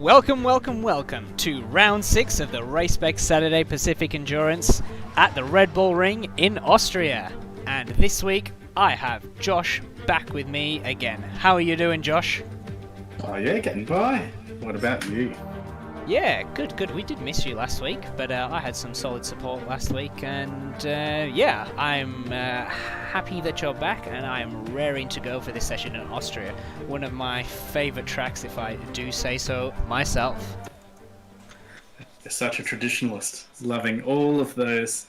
Welcome to round 6 of the Race Spec Saturday Pacific Endurance at the Red Bull Ring in Austria. And this week I have Josh back with me again. How are you doing, Josh? Oh yeah, getting by. What about you? Yeah, good. We did miss you last week, but I had some solid support last week, and yeah, I'm happy that you're back, and I am raring to go for this session in Austria. One of my favourite tracks, if I do say so myself. You're such a traditionalist, loving all of those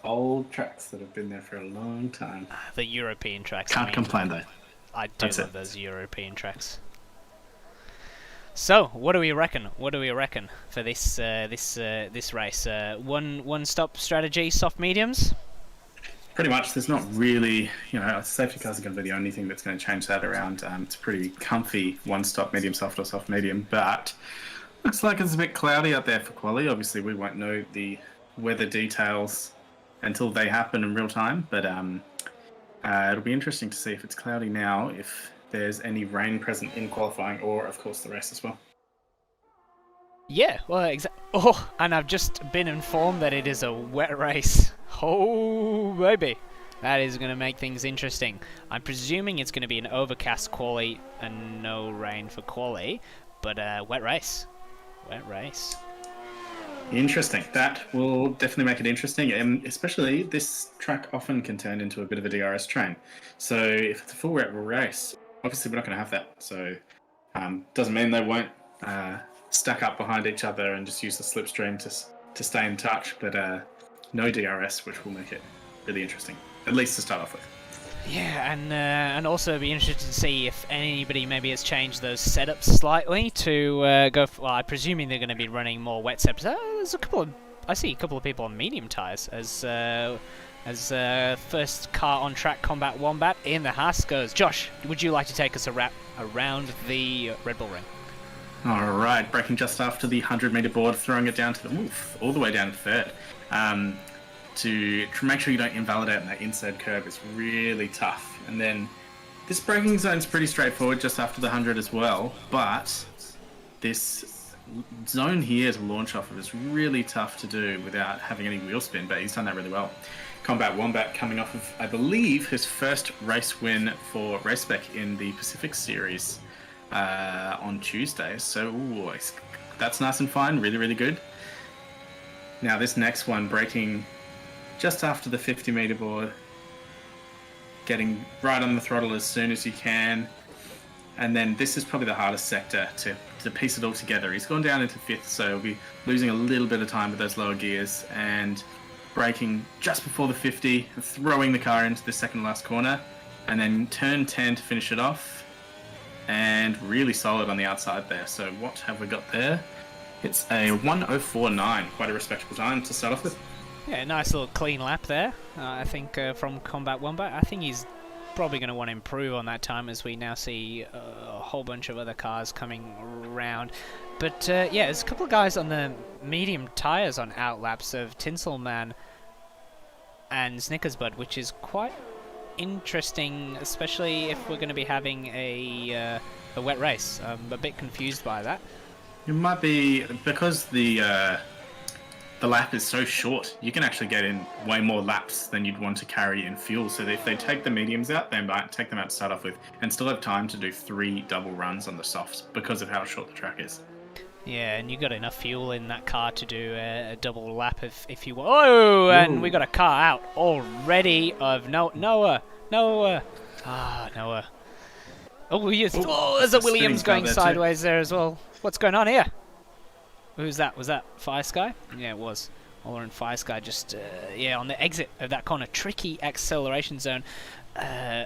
old tracks that have been there for a long time. The European tracks. Can't complain though. I do love those European tracks. So, what do we reckon? For this this race? One stop strategy, soft mediums. Pretty much. There's not really, safety cars are going to be the only thing that's going to change that around. It's a pretty comfy one stop medium soft or soft medium, but looks like it's a bit cloudy out there for quali. Obviously, we won't know the weather details until they happen in real time, but it'll be interesting to see if it's cloudy now, if there's any rain present in qualifying, or of course the race as well. Yeah, well, exactly. Oh, and I've just been informed that it is a wet race. Oh, baby. That is going to make things interesting. I'm presuming it's going to be an overcast quali and no rain for quali, but wet race. Wet race. Interesting. That will definitely make it interesting, and especially this track often can turn into a bit of a DRS train. So if it's a full wet race, obviously we're not going to have that. So doesn't mean they won't stack up behind each other and just use the slipstream to stay in touch, but no DRS, which will make it really interesting, at least to start off with. Yeah, and also be interested to see if anybody maybe has changed those setups slightly to go. Well, I'm presuming they're going to be running more wet setups. I see a couple of people on medium tyres as first car on track Combat Wombat in the Haas goes. Josh, would you like to take us a wrap around the Red Bull Ring? All right, braking just after the 100-meter board, throwing it down to all the way down to third. To make sure you don't invalidate that inside curve is really tough. And then this braking zone's pretty straightforward just after the 100 as well, but this zone here to launch off of is really tough to do without having any wheel spin, but he's done that really well. Combat Wombat coming off of, I believe, his first race win for Race Spec in the Pacific Series on Tuesday. So that's nice and fine, really, really good. Now this next one, braking just after the 50-meter board, getting right on the throttle as soon as you can. And then this is probably the hardest sector to piece it all together. He's gone down into 5th, so he'll be losing a little bit of time with those lower gears, and braking just before the 50, throwing the car into the second last corner, and then turn 10 to finish it off, and really solid on the outside there. So what have we got there? It's a 1:04.9, quite a respectable time to start off with. Yeah, nice little clean lap there, I think, from Combat Wombat. I think he's probably going to want to improve on that time, as we now see a whole bunch of other cars coming around. But yeah, there's a couple of guys on the medium tyres on outlaps of Tinselman and Snickersbud, which is quite interesting, especially if we're going to be having a wet race. I'm a bit confused by that. It might be because the lap is so short, you can actually get in way more laps than you'd want to carry in fuel. So if they take the mediums out, they might take them out to start off with and still have time to do 3 double runs on the softs because of how short the track is. Yeah, and you got enough fuel in that car to do a double lap if you want. Oh, and we got a car out already of Noah. Ah, Noah. Oh, yes. Oh, there's a Williams going sideways there as well. What's going on here? Who's that? Was that Fire Sky? Yeah, it was. Ola and Fire Sky just, on the exit of that corner. Tricky acceleration zone.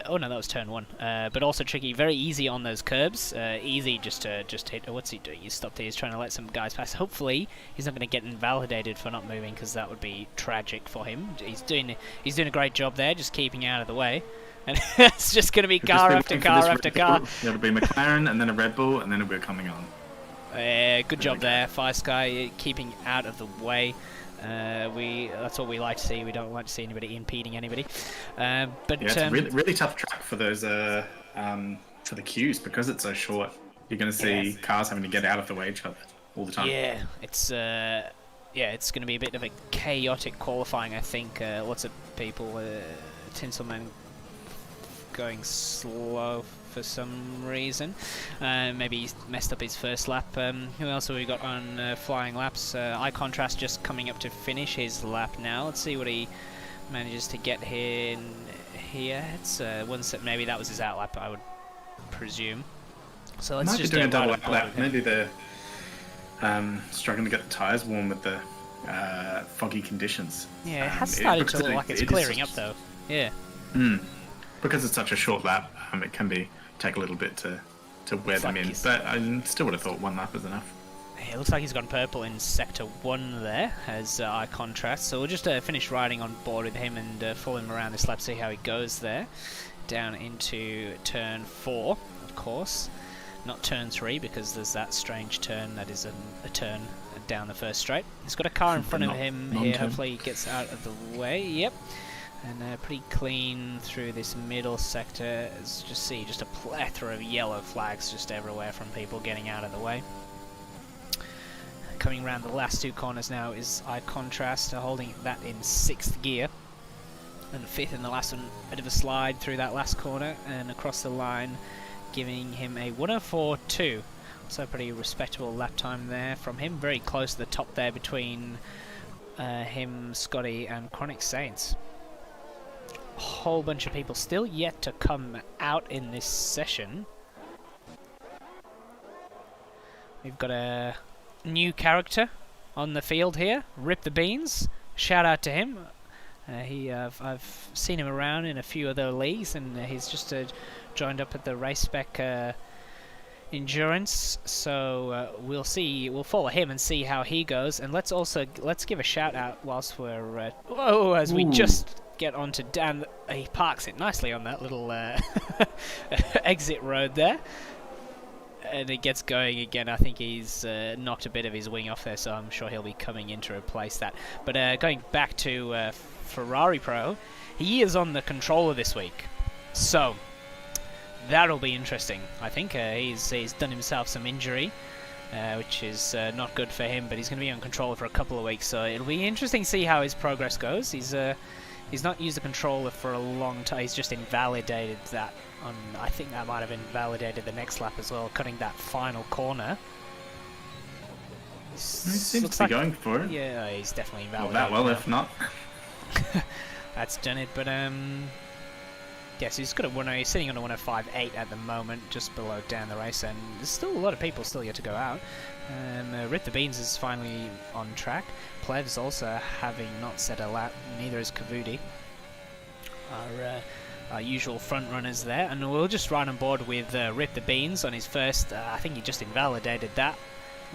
Oh no, that was turn 1. But also tricky. Very easy on those curbs. Easy just to hit. Oh, what's he doing? He's stopped here. He's trying to let some guys pass. Hopefully, he's not going to get invalidated for not moving, because that would be tragic for him. He's doing a great job there, just keeping out of the way. And it's just going to be car after car after car. It'll be McLaren, and then a Red Bull, and then it'll be coming on. Good job there, Fire Sky, keeping out of the way. That's what we like to see. We don't like to see anybody impeding anybody. But yeah, it's a really tough track for those for the queues because it's so short. You're going to see cars having to get out of the way of each other all the time. Yeah, it's going to be a bit of a chaotic qualifying, I think. Lots of people, Tinselman going slow for some reason. Maybe he's messed up his first lap. Who else have we got on flying laps? iContrast just coming up to finish his lap now. Let's see what he manages to get here. It's one set. Maybe that was his out lap, I would presume. So let's just do a double lap. Maybe they're struggling to get the tyres warm with the foggy conditions. Yeah, it has started to look like it's clearing up though. Yeah. Because it's such a short lap, it can take a little bit to wear them in. But I still would have thought one lap was enough. It looks like he's gone purple in Sector 1 there, as I contrast. So we'll just finish riding on board with him and follow him around this lap, see how he goes there. Down into Turn 4, of course. Not Turn 3, because there's that strange turn that is a turn down the first straight. He's got a car in front of him here. Hopefully he gets out of the way. Yep. And pretty clean through this middle sector. As you just a plethora of yellow flags just everywhere from people getting out of the way. Coming around the last two corners now is iContrast, holding that in 6th gear. And 5th in the last one, bit of a slide through that last corner and across the line, giving him a 1:04.2. So a pretty respectable lap time there from him. Very close to the top there between him, Scotty, and Chronic Saints. A whole bunch of people still yet to come out in this session. We've got a new character on the field here, Rip the Beans. Shout out to him. I've seen him around in a few other leagues, and he's just joined up at the Race Spec Endurace. So we'll see. We'll follow him and see how he goes. And let's give a shout out whilst we're as we just get onto Dan. He parks it nicely on that little exit road there. And it gets going again. I think he's knocked a bit of his wing off there, so I'm sure he'll be coming in to replace that. But going back to Ferrari Pro, he is on the controller this week, so that'll be interesting. I think he's done himself some injury, which is not good for him, but he's going to be on controller for a couple of weeks, so it'll be interesting to see how his progress goes. He's not used the controller for a long time. He's just invalidated that. I think that might have invalidated the next lap as well, cutting that final corner. He seems to be going for it. Yeah, he's definitely invalidated. Well, that well, if not. That's done it, but yes, he's got he's sitting on a 105.8 at the moment, just below down the race, and there's still a lot of people still yet to go out. Rip the Beans is finally on track. Plev's also having not set a lap, neither is Kavudi. Our usual front runners there, and we'll just ride on board with Rip the Beans on his first. I think he just invalidated that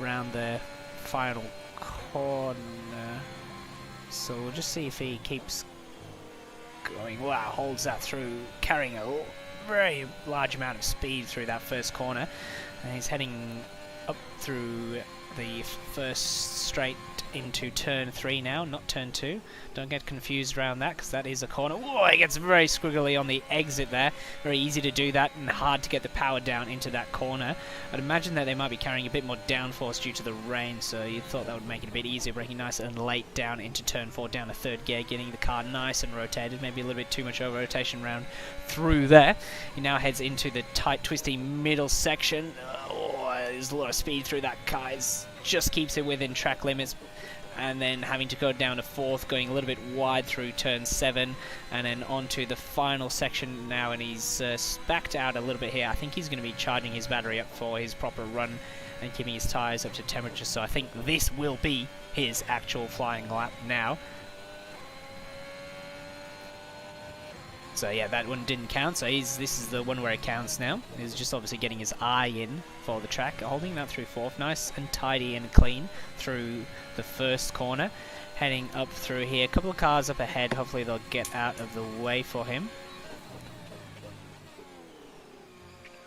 around the final corner, so we'll just see if he keeps going. Wow, holds that through, carrying a very large amount of speed through that first corner, and he's heading up through the first straight into Turn 3 now, not Turn 2. Don't get confused around that, because that is a corner. Whoa, it gets very squiggly on the exit there. Very easy to do that, and hard to get the power down into that corner. I'd imagine that they might be carrying a bit more downforce due to the rain, so you thought that would make it a bit easier, braking nice and late down into Turn 4, down to 3rd gear, getting the car nice and rotated. Maybe a little bit too much over rotation round through there. He now heads into the tight, twisty middle section. There's a lot of speed through that car. It just keeps it within track limits, and then having to go down to 4th, going a little bit wide through Turn 7, and then onto the final section now, and he's backed out a little bit here. I think he's going to be charging his battery up for his proper run and keeping his tyres up to temperature, so I think this will be his actual flying lap now. So yeah, that one didn't count, so this is the one where it counts now. He's just obviously getting his eye in for the track, holding that through 4th, nice and tidy and clean through the first corner. Heading up through here, a couple of cars up ahead, hopefully they'll get out of the way for him.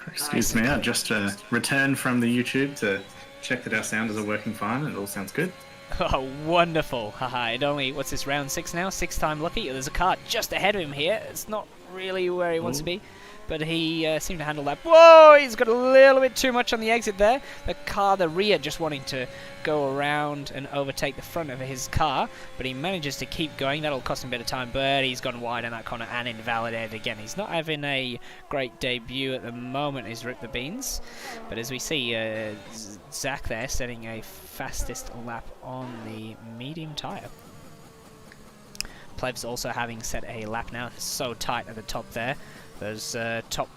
Excuse me, I just returned from the YouTube to check that our sounders are working fine and it all sounds good. Oh, wonderful. Haha, it only, what's this, round 6 now? 6th time lucky? There's a car just ahead of him here. It's not really where he wants to be. But he seemed to handle that. Whoa, he's got a little bit too much on the exit there. The rear just wanting to go around and overtake the front of his car. But he manages to keep going. That'll cost him a bit of time, but he's gone wide in that corner and invalidated again. He's not having a great debut at the moment, he's ripped the beans. But as we see, Zach there setting a fastest lap on the medium tyre. Plebs also having set a lap now. It's so tight at the top there. There's top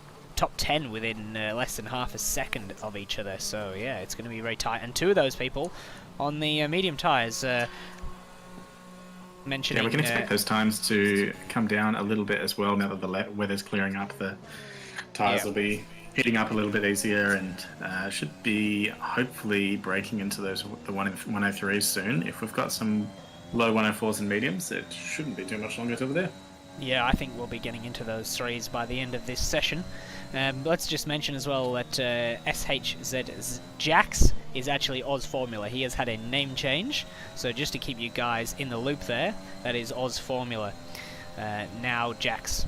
10 within less than half a second of each other, so yeah, it's going to be very tight. And two of those people on the medium tyres mentioning... Yeah, we can expect those times to come down a little bit as well now that the weather's clearing up. The tyres will be heating up a little bit easier and should be hopefully breaking into the 103s soon. If we've got some low 104s and mediums, it shouldn't be too much longer till we're there. Yeah, I think we'll be getting into those threes by the end of this session. Let's just mention as well that SHZ Jax is actually Oz Formula. He has had a name change, so just to keep you guys in the loop there, that is Oz Formula. Now Jax.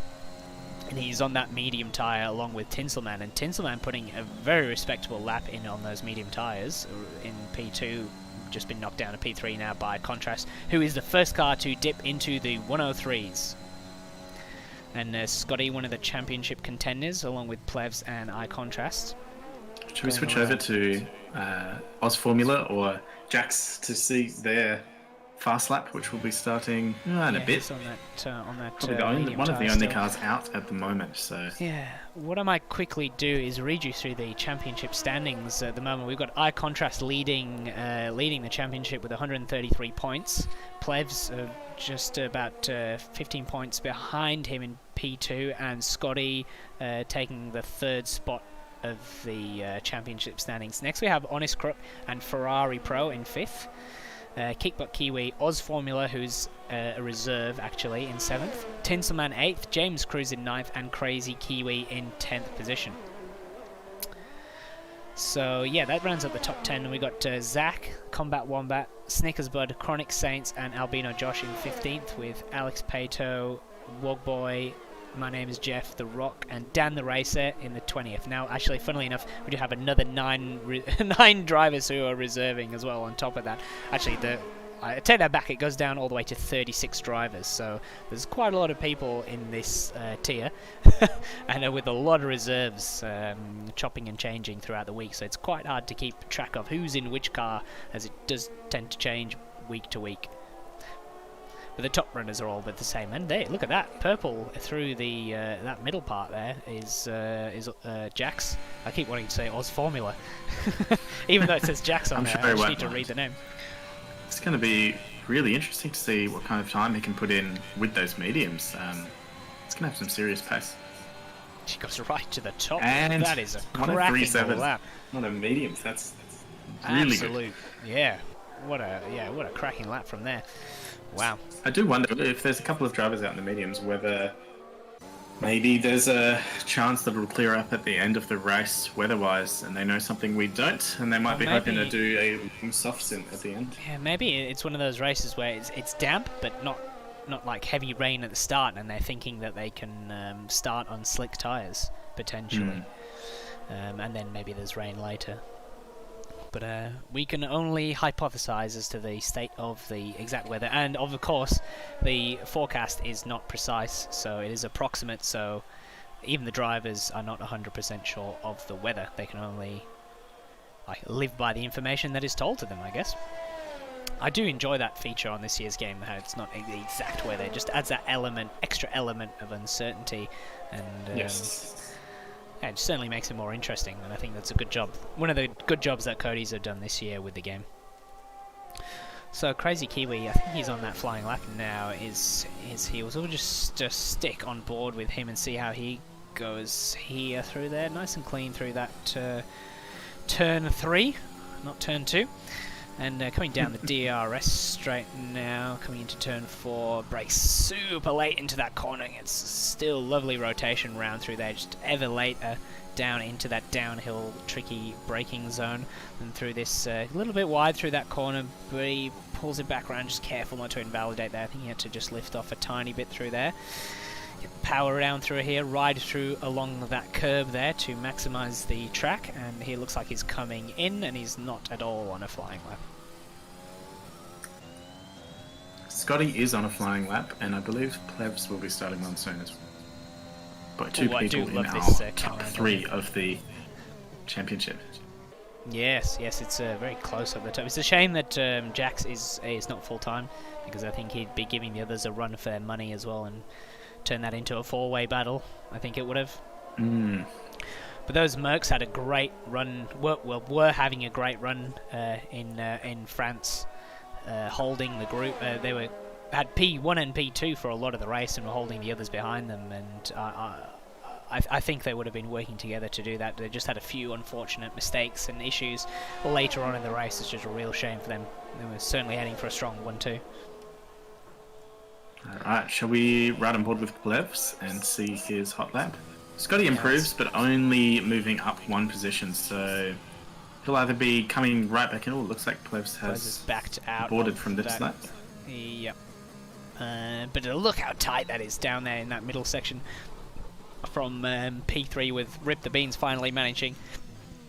And he's on that medium tyre along with Tinselman, and Tinselman putting a very respectable lap in on those medium tyres in P2. Just been knocked down to P3 now by Contrast, who is the first car to dip into the 103s. And Scotty, one of the championship contenders, along with Plevs and iContrast. Should we switch over to Oz Formula or Jax to see their fast lap, which will be starting in a bit? On that Probably one of the only cars out at the moment. So yeah, what I might quickly do is read you through the championship standings at the moment. We've got iContrast leading the championship with 133 points. Plevs just about 15 points behind him in P2, and Scotty taking the third spot of the championship standings. Next we have Honest Crook and Ferrari Pro in 5th. Kickbutt Kiwi, Oz Formula, who's a reserve actually, in 7th. Tinselman 8th, James Cruz in 9th, and Crazy Kiwi in 10th position. So yeah, that rounds up the top 10. And we got Zach, Combat Wombat, Snickersbud, Chronic Saints, and Albino Josh in 15th, with Alex Pato, Wogboy, My Name is Jeff, The Rock, and Dan the Racer in the 20th. Now, actually, funnily enough, we do have another 9 drivers who are reserving as well on top of that. Actually, I take that back, it goes down all the way to 36 drivers, so there's quite a lot of people in this tier, and with a lot of reserves chopping and changing throughout the week, so it's quite hard to keep track of who's in which car, as it does tend to change week to week. But the top runners are all but the same, and there, look at that, purple through the that middle part there is Jax. I keep wanting to say Oz Formula, even though it says Jax on there. I just need to read the name. It's going to be really interesting to see what kind of time he can put in with those mediums. It's going to have some serious pace. She goes right to the top. And that is a cracking lap. Not a mediums. That's really absolute good. Yeah. What a cracking lap from there. Wow. I do wonder if there's a couple of drivers out in the mediums whether maybe there's a chance that it'll clear up at the end of the race weather-wise, and they know something we don't, and they might be hoping to do a soft synth at the end. Yeah, maybe it's one of those races where it's damp, but not like heavy rain at the start, and they're thinking that they can start on slick tyres, potentially. And then maybe there's rain later. But we can only hypothesize as to the state of the exact weather, and of course the forecast is not precise, so it is approximate, so even the drivers are not 100% sure of the weather. They can only live by the information that is told to them, I guess. I do enjoy that feature on this year's game, how it's not the exact weather, it just adds that extra element of uncertainty, and yes. Yeah, it certainly makes it more interesting, and I think that's a good job. One of the good jobs that Cody's have done this year with the game. So Crazy Kiwi, I think he's on that flying lap now, is his heels. We'll just stick on board with him and see how he goes here through there. Nice and clean through that turn 3, not turn 2. And coming down the DRS straight now, coming into turn 4, brakes super late into that corner. It's still lovely rotation round through there, just ever later down into that downhill tricky braking zone. And through this, a little bit wide through that corner, but he pulls it back around, just careful not to invalidate there. I think he had to just lift off a tiny bit through there. power around through here, ride through along that curb there to maximise the track, and he looks like he's coming in, and he's not at all on a flying lap. Scotty is on a flying lap, and I believe Plebs will be starting on soon as well. By two people in our top 3 of the championship. Yes, it's very close up the top. It's a shame that Jax is not full-time, because I think he'd be giving the others a run for their money as well and turn that into a 4-way battle. I think it would have. But those Mercs had a great run, were having a great run in France, holding the group. They had P1 and P2 for a lot of the race and were holding the others behind them, and I think they would have been working together to do that. They just had a few unfortunate mistakes and issues later on in the race. It's just a real shame for them. They were certainly heading for a strong 1-2. Alright, shall we ride on board with Plebs and see his hot lap? Scotty improves, but only moving up 1 position, so he'll either be coming right back in. Oh, looks like Plebs has backed out boarded from this lap. Yep. But look how tight that is down there in that middle section. From P3, with Rip the Beans finally managing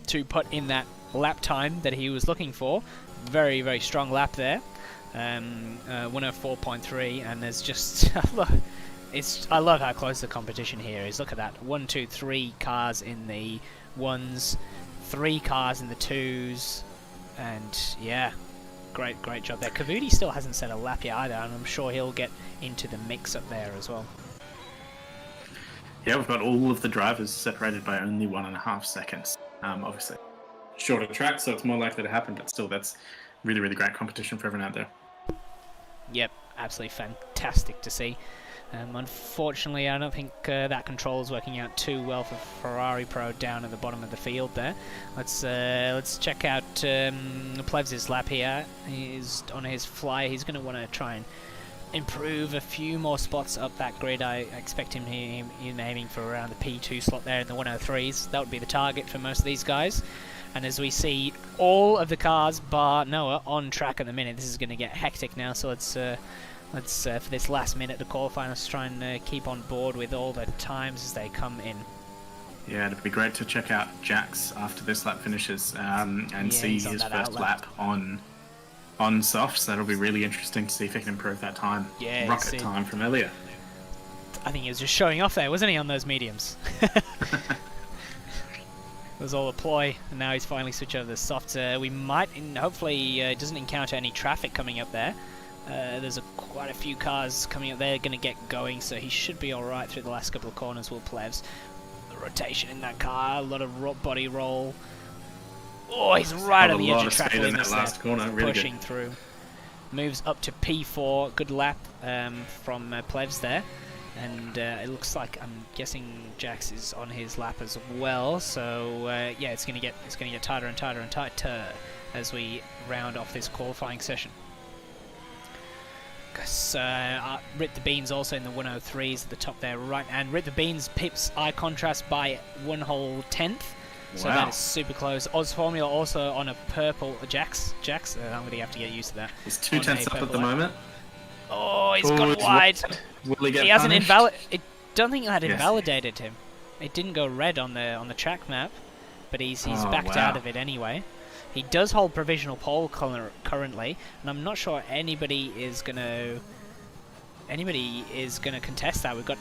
to put in that lap time that he was looking for. Very, very strong lap there. 104.3, and there's just I love how close the competition here is. Look at that, 1, 2, 3 cars in the 1s, 3 cars in the 2s, and yeah, great job there. Kavudi still hasn't set a lap yet either, and I'm sure he'll get into the mix up there as well. Yeah, we've got all of the drivers separated by only 1.5 seconds. Obviously, shorter track, so it's more likely to happen, but still, that's really, really great competition for everyone out there. Yep, absolutely fantastic to see. Unfortunately, I don't think that control is working out too well for Ferrari Pro down at the bottom of the field there. Let's check out Plevs' lap here. He's on his fly. He's going to want to try and improve a few more spots up that grid. I expect him aiming for around the P2 slot there in the 103s. That would be the target for most of these guys. And as we see all of the cars bar Noah on track at the minute, this is going to get hectic now. So let's for this last minute to qualify, let's try and keep on board with all the times as they come in. Yeah, it'd be great to check out Jax after this lap finishes and see his first lap on softs. That'll be really interesting to see if he can improve that time. Yeah, rocket time from earlier. I think he was just showing off there, wasn't he, on those mediums? It was all a ploy, and now he's finally switched over to the softs. We might, hopefully, doesn't encounter any traffic coming up there. There's quite a few cars coming up there, going to get going, so he should be alright through the last couple of corners. Will Plevs. The rotation in that car, a lot of body roll. Oh, he's right on the edge of track limits there, last corner, really pushing good through. Moves up to P4, good lap from Plevs there. And it looks like, I'm guessing Jax is on his lap as well. So yeah, it's gonna get tighter and tighter and tighter as we round off this qualifying session. Rip the Beans also in the 103s at the top there, right? And Rip the Beans pips eye contrast by 1/10. So that is super close. Oz Formula also on a purple Jax. I'm gonna have to get used to that. He's 2/10 up at the moment. Oh, he's got wide. Will he get he hasn't punished? I don't think that invalidated him. It didn't go red on the track map, but he's backed out of it anyway. He does hold provisional pole currently, and I'm not sure anybody is gonna contest that. We've got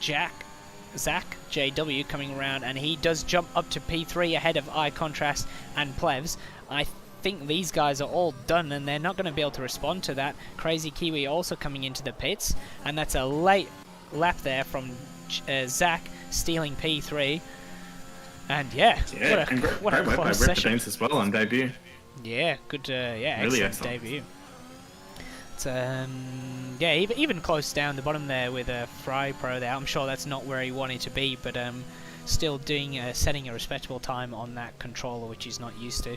Zach JW coming around, and he does jump up to P3 ahead of Eye Contrast and Plevs. I think these guys are all done, and they're not going to be able to respond to that. Crazy Kiwi also coming into the pits, and that's a late lap there from Zach stealing P3. And yeah, what a close session as well on debut. Yeah, good. Yeah, really excellent debut. It's yeah, even close down the bottom there with a Fry Pro there. I'm sure that's not where he wanted to be, but still setting a respectable time on that controller, which he's not used to.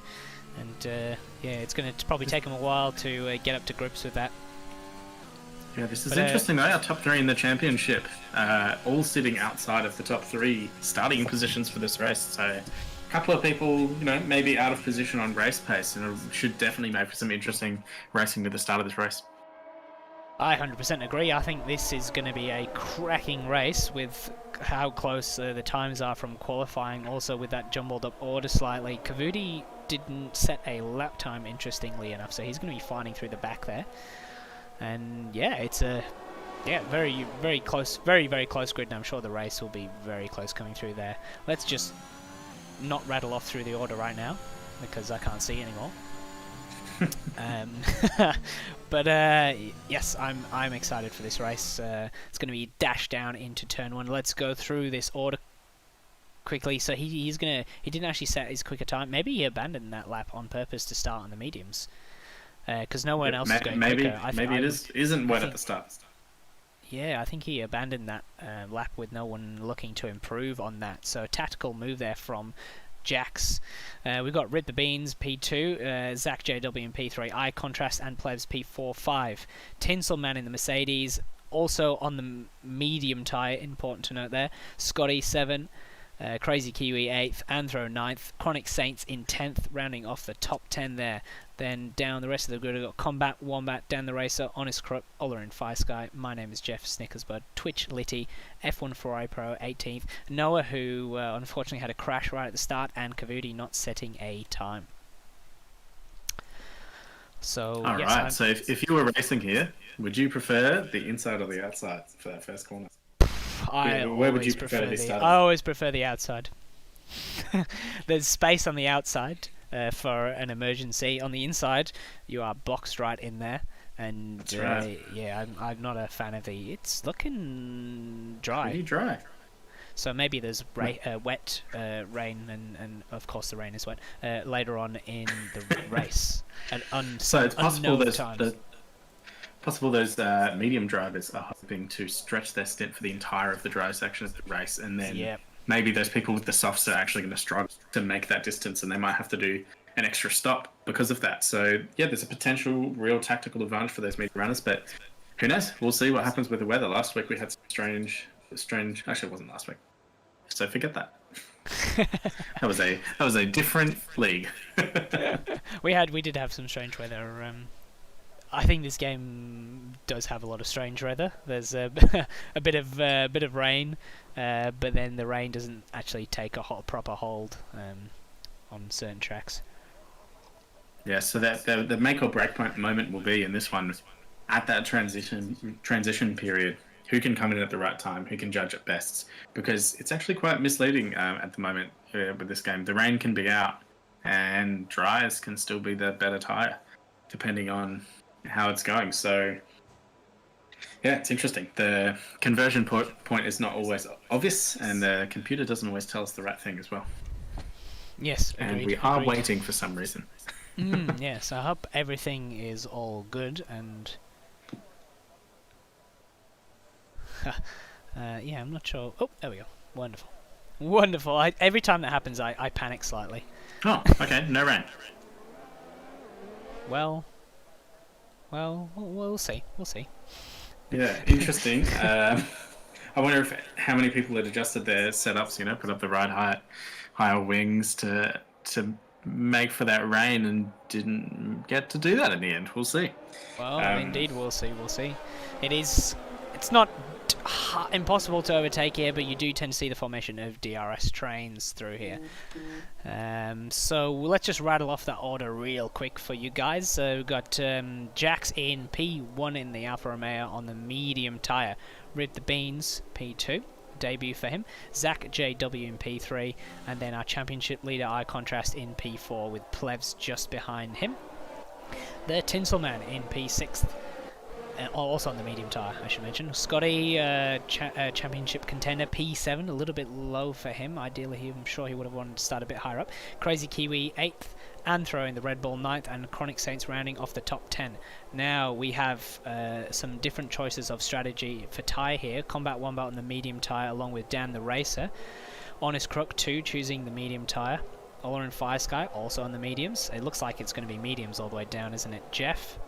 And yeah, it's going to probably take him a while to get up to grips with that. Yeah, this is interesting though. Our top 3 in the championship, all sitting outside of the top 3 starting positions for this race. So a couple of people, maybe out of position on race pace, and it should definitely make for some interesting racing at the start of this race. I 100% agree. I think this is going to be a cracking race with how close the times are from qualifying. Also with that jumbled up order slightly. Kavudi didn't set a lap time, interestingly enough, so he's going to be fighting through the back there. And yeah, it's a very, very close, very, very close grid, and I'm sure the race will be very close coming through there. Let's just not rattle off through the order right now, because I can't see anymore. But yes, I'm excited for this race. It's going to be dash down into turn 1. Let's go through this order quickly. So he didn't actually set his quicker time. Maybe he abandoned that lap on purpose to start on the mediums, because no one else is going quicker. Maybe it isn't wet at the start. Yeah, I think he abandoned that lap with no one looking to improve on that. So tactical move there from Jax. We've got Rid the Beans P2, Zach JW in P3, Eye Contrast and Plebs P4-5. Tinselman in the Mercedes, also on the medium tyre, important to note there. Scotty 7, Crazy Kiwi 8th, Anthro 9th, Chronic Saints in 10th, rounding off the top 10 there. Then down the rest of the grid, we've got Combat, Wombat, Dan the Racer, Honest Crook, Ola in Fire Sky, my name is Jeff Snickersbud, Twitch Litty, F1 Ferrari Pro 18th, Noah, who unfortunately had a crash right at the start, and Kavudi not setting a time. So, Alright, so if you were racing here, would you prefer the inside or the outside for that first corner? Where would you prefer to be starting? I always prefer the outside. There's space on the outside for an emergency. On the inside, you are boxed right in there. And that's right. Yeah, I'm not a fan of the... It's looking dry. Pretty dry. So maybe there's wet rain, and of course the rain is wet, later on in the race. So it's possible those medium drivers are hoping to stretch their stint for the entire of the dry section of the race, and then maybe those people with the softs are actually going to struggle to make that distance, and they might have to do an extra stop because of that. So yeah, there's a potential real tactical advantage for those medium runners, but who knows? We'll see what happens with the weather. Last week we had some strange. Actually, it wasn't last week, so forget that. that was a different league. we did have some strange weather. I think this game does have a lot of strange weather. There's a bit of rain, but then the rain doesn't actually take a proper hold on certain tracks. Yeah, so that the make or break moment will be in this one at that transition period. Who can come in at the right time? Who can judge at best? Because it's actually quite misleading at the moment with this game. The rain can be out, and dryers can still be the better tyre, depending on how it's going. So yeah, it's interesting. The conversion point is not always obvious, and the computer doesn't always tell us the right thing as well. Yes, and agreed, we are waiting for some reason. Yes, I hope everything is all good, and yeah, I'm not sure. Oh, there we go. Wonderful. Every time that happens, I panic slightly. Oh, okay. No rain. Well, we'll see. We'll see. Yeah, interesting. I wonder how many people had adjusted their setups, put up the right higher wings to make for that rain, and didn't get to do that in the end. We'll see. Well, indeed, we'll see. It's not impossible to overtake here, but you do tend to see the formation of DRS trains through here. So let's just rattle off that order real quick for you guys. So we've got Jax in P1 in the Alfa Romeo on the medium tyre. Rid the Beans P2, debut for him. Zach JW in P3, and then our championship leader Eye Contrast in P4 with Plebs just behind him. The Tinselman in P6th. Also on the medium tyre, I should mention. Scotty, championship contender, P7, a little bit low for him. Ideally, I'm sure he would have wanted to start a bit higher up. Crazy Kiwi, 8th. Anthro in the Red Bull, 9th. And Chronic Saints rounding off the top 10. Now, we have some different choices of strategy for tyre here. Combat Wombat on the medium tyre, along with Dan the Racer. Honest Crook, 2, choosing the medium tyre. Ola and Fire Sky, also on the mediums. It looks like it's going to be mediums all the way down, isn't it? Jeff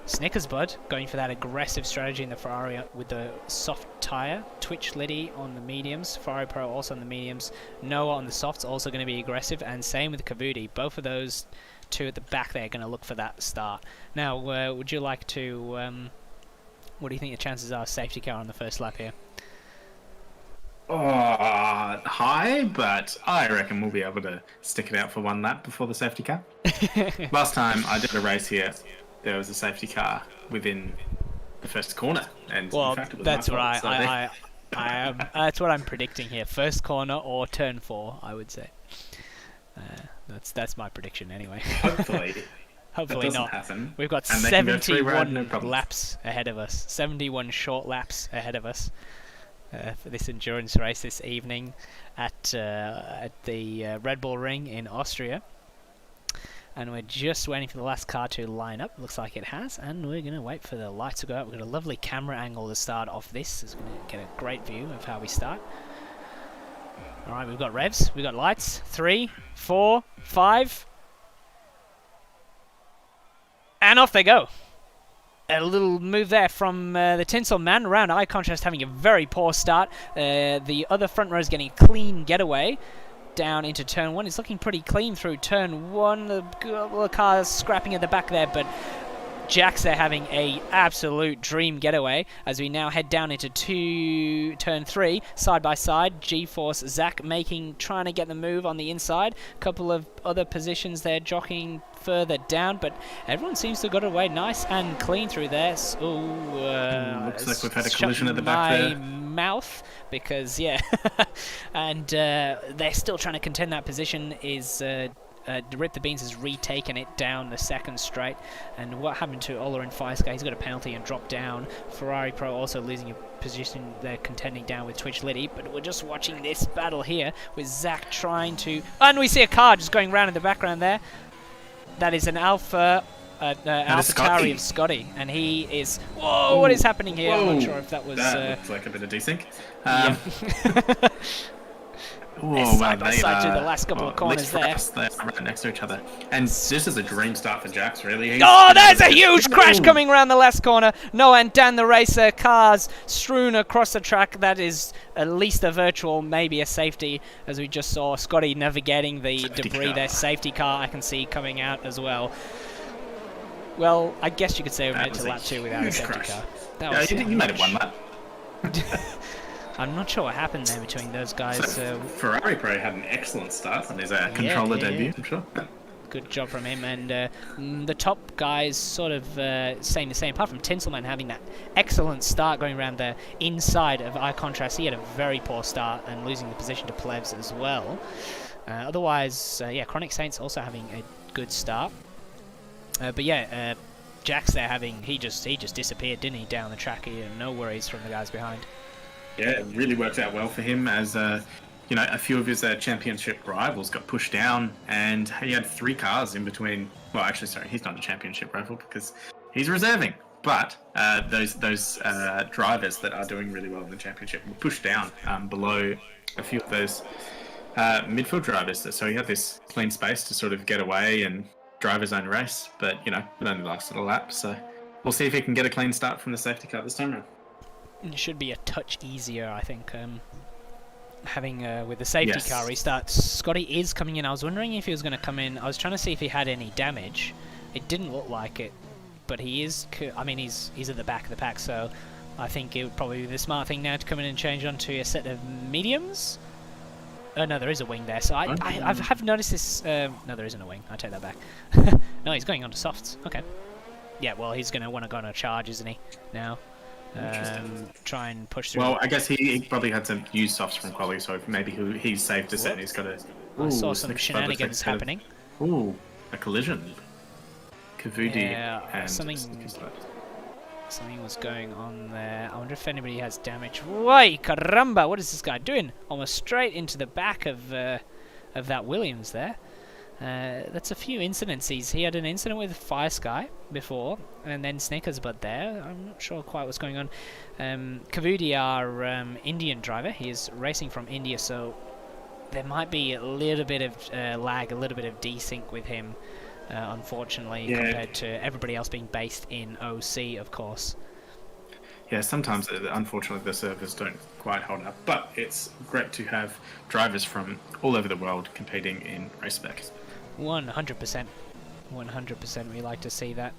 Snickersbud going for that aggressive strategy in the Ferrari with the soft tyre. Twitch Liddy on the mediums. Ferrari Pro also on the mediums. Noah on the softs, also going to be aggressive. And same with Kavudi. Both of those two at the back there are going to look for that start. Now, would you like to What do you think the chances are of safety car on the first lap here? High, but I reckon we'll be able to stick it out for one lap before the safety car. Last time I did a race here, there was a safety car within the first corner, and Well, in fact, it was that's my what fault, so that's what I'm predicting here. First corner or turn 4, I would say. That's my prediction anyway. hopefully, Hopefully that doesn't not. happen. We've got And they can go through road, 71 no problems. laps ahead of us. 71 short laps ahead of us for this endurance race this evening at the Red Bull Ring in Austria. And we're just waiting for the last car to line up. Looks like it has. And we're going to wait for the lights to go out. We've got a lovely camera angle to start off this. It's going to get a great view of how we start. Alright, we've got revs. We've got lights. 3, 4, 5. And off they go. A little move there from the Tinsel Man around eye contrast, having a very poor start. The other front row is getting a clean getaway down into turn 1. It's looking pretty clean through turn 1. The car's scrapping at the back there, but Jack's there having a absolute dream getaway as we now head down into turn 3, side by side. G-Force, Zach trying to get the move on the inside. A couple of other positions there jockeying further down, but everyone seems to have got away nice and clean through there. Looks like we've had a collision at the back there. Mouth, because yeah, and they're still trying to contend that position. Is Rip the Beans has retaken it down the second straight, and what happened to Ola and Firesky? He's got a penalty and dropped down. Ferrari Pro also losing a position. They're contending down with Twitch Liddy, but we're just watching this battle here with Zach trying to, and we see a car just going round in the background there. That is an Alpha Tauri of Scotty, and he is. Whoa! What is happening here? Whoa. I'm not sure if that was. That looks like a bit of desync. Yeah. Whoa, side by side through the last couple of corners there. They're right next to each other. And this is a dream start for Jax, really. Oh, there's a huge crash coming around the last corner. Noah and Dan the Racer, cars strewn across the track. That is at least a virtual, maybe a safety, as we just saw Scotty navigating the debris there. Safety car I can see coming out as well. Well, I guess you could say we made it to lap 2 without a safety car. That was you made it one lap. I'm not sure what happened there between those guys. So Ferrari Pro had an excellent start on his controller debut, I'm sure. Good job from him, and the top guys sort of saying the same, apart from Tinselman having that excellent start going around the inside of eye contrast. He had a very poor start and losing the position to Plebs as well. Otherwise, yeah, Chronic Saints also having a good start. But yeah, Jack's there having, he just disappeared, didn't he, down the track here. No worries from the guys behind. Yeah, it really worked out well for him as, you know, a few of his championship rivals got pushed down, and he had 3 cars in between. Well, actually, sorry, he's not a championship rival because he's reserving. But those drivers that are doing really well in the championship were pushed down below a few of those midfield drivers. So he had this clean space to sort of get away and drive his own race. But, you know, it only lasted a lap. So we'll see if he can get a clean start from the safety car this time around. It should be a touch easier, I think, having with the safety car restart. Scotty is coming in. I was wondering if he was going to come in. I was trying to see if he had any damage. It didn't look like it, but he is. I mean, he's at the back of the pack, so I think it would probably be the smart thing now to come in and change onto a set of mediums. No, there is a wing there. So I've noticed this. No, there isn't a wing. I take that back. No, he's going onto softs. Okay. Yeah, well, he's going to want to go on a charge, isn't he? Now. Try and push through. Well, I guess he probably had to use softs from quali, so maybe he's safe to set and he's got a... I saw some shenanigans happening. Ooh, a collision. Kavudi and... Something was going on there. I wonder if anybody has damage. Why, caramba, what is this guy doing? Almost straight into the back of that Williams there. That's a few incidents. He had an incident with Fire Sky before, and then Snickers Bud there. I'm not sure quite what's going on. Kavudi, our Indian driver, he is racing from India, so there might be a little bit of lag, a little bit of desync with him, unfortunately, compared to everybody else being based in OC, of course. Yeah, sometimes, unfortunately, the servers don't quite hold up, but it's great to have drivers from all over the world competing in Race Spec. 100%. 100%. We like to see that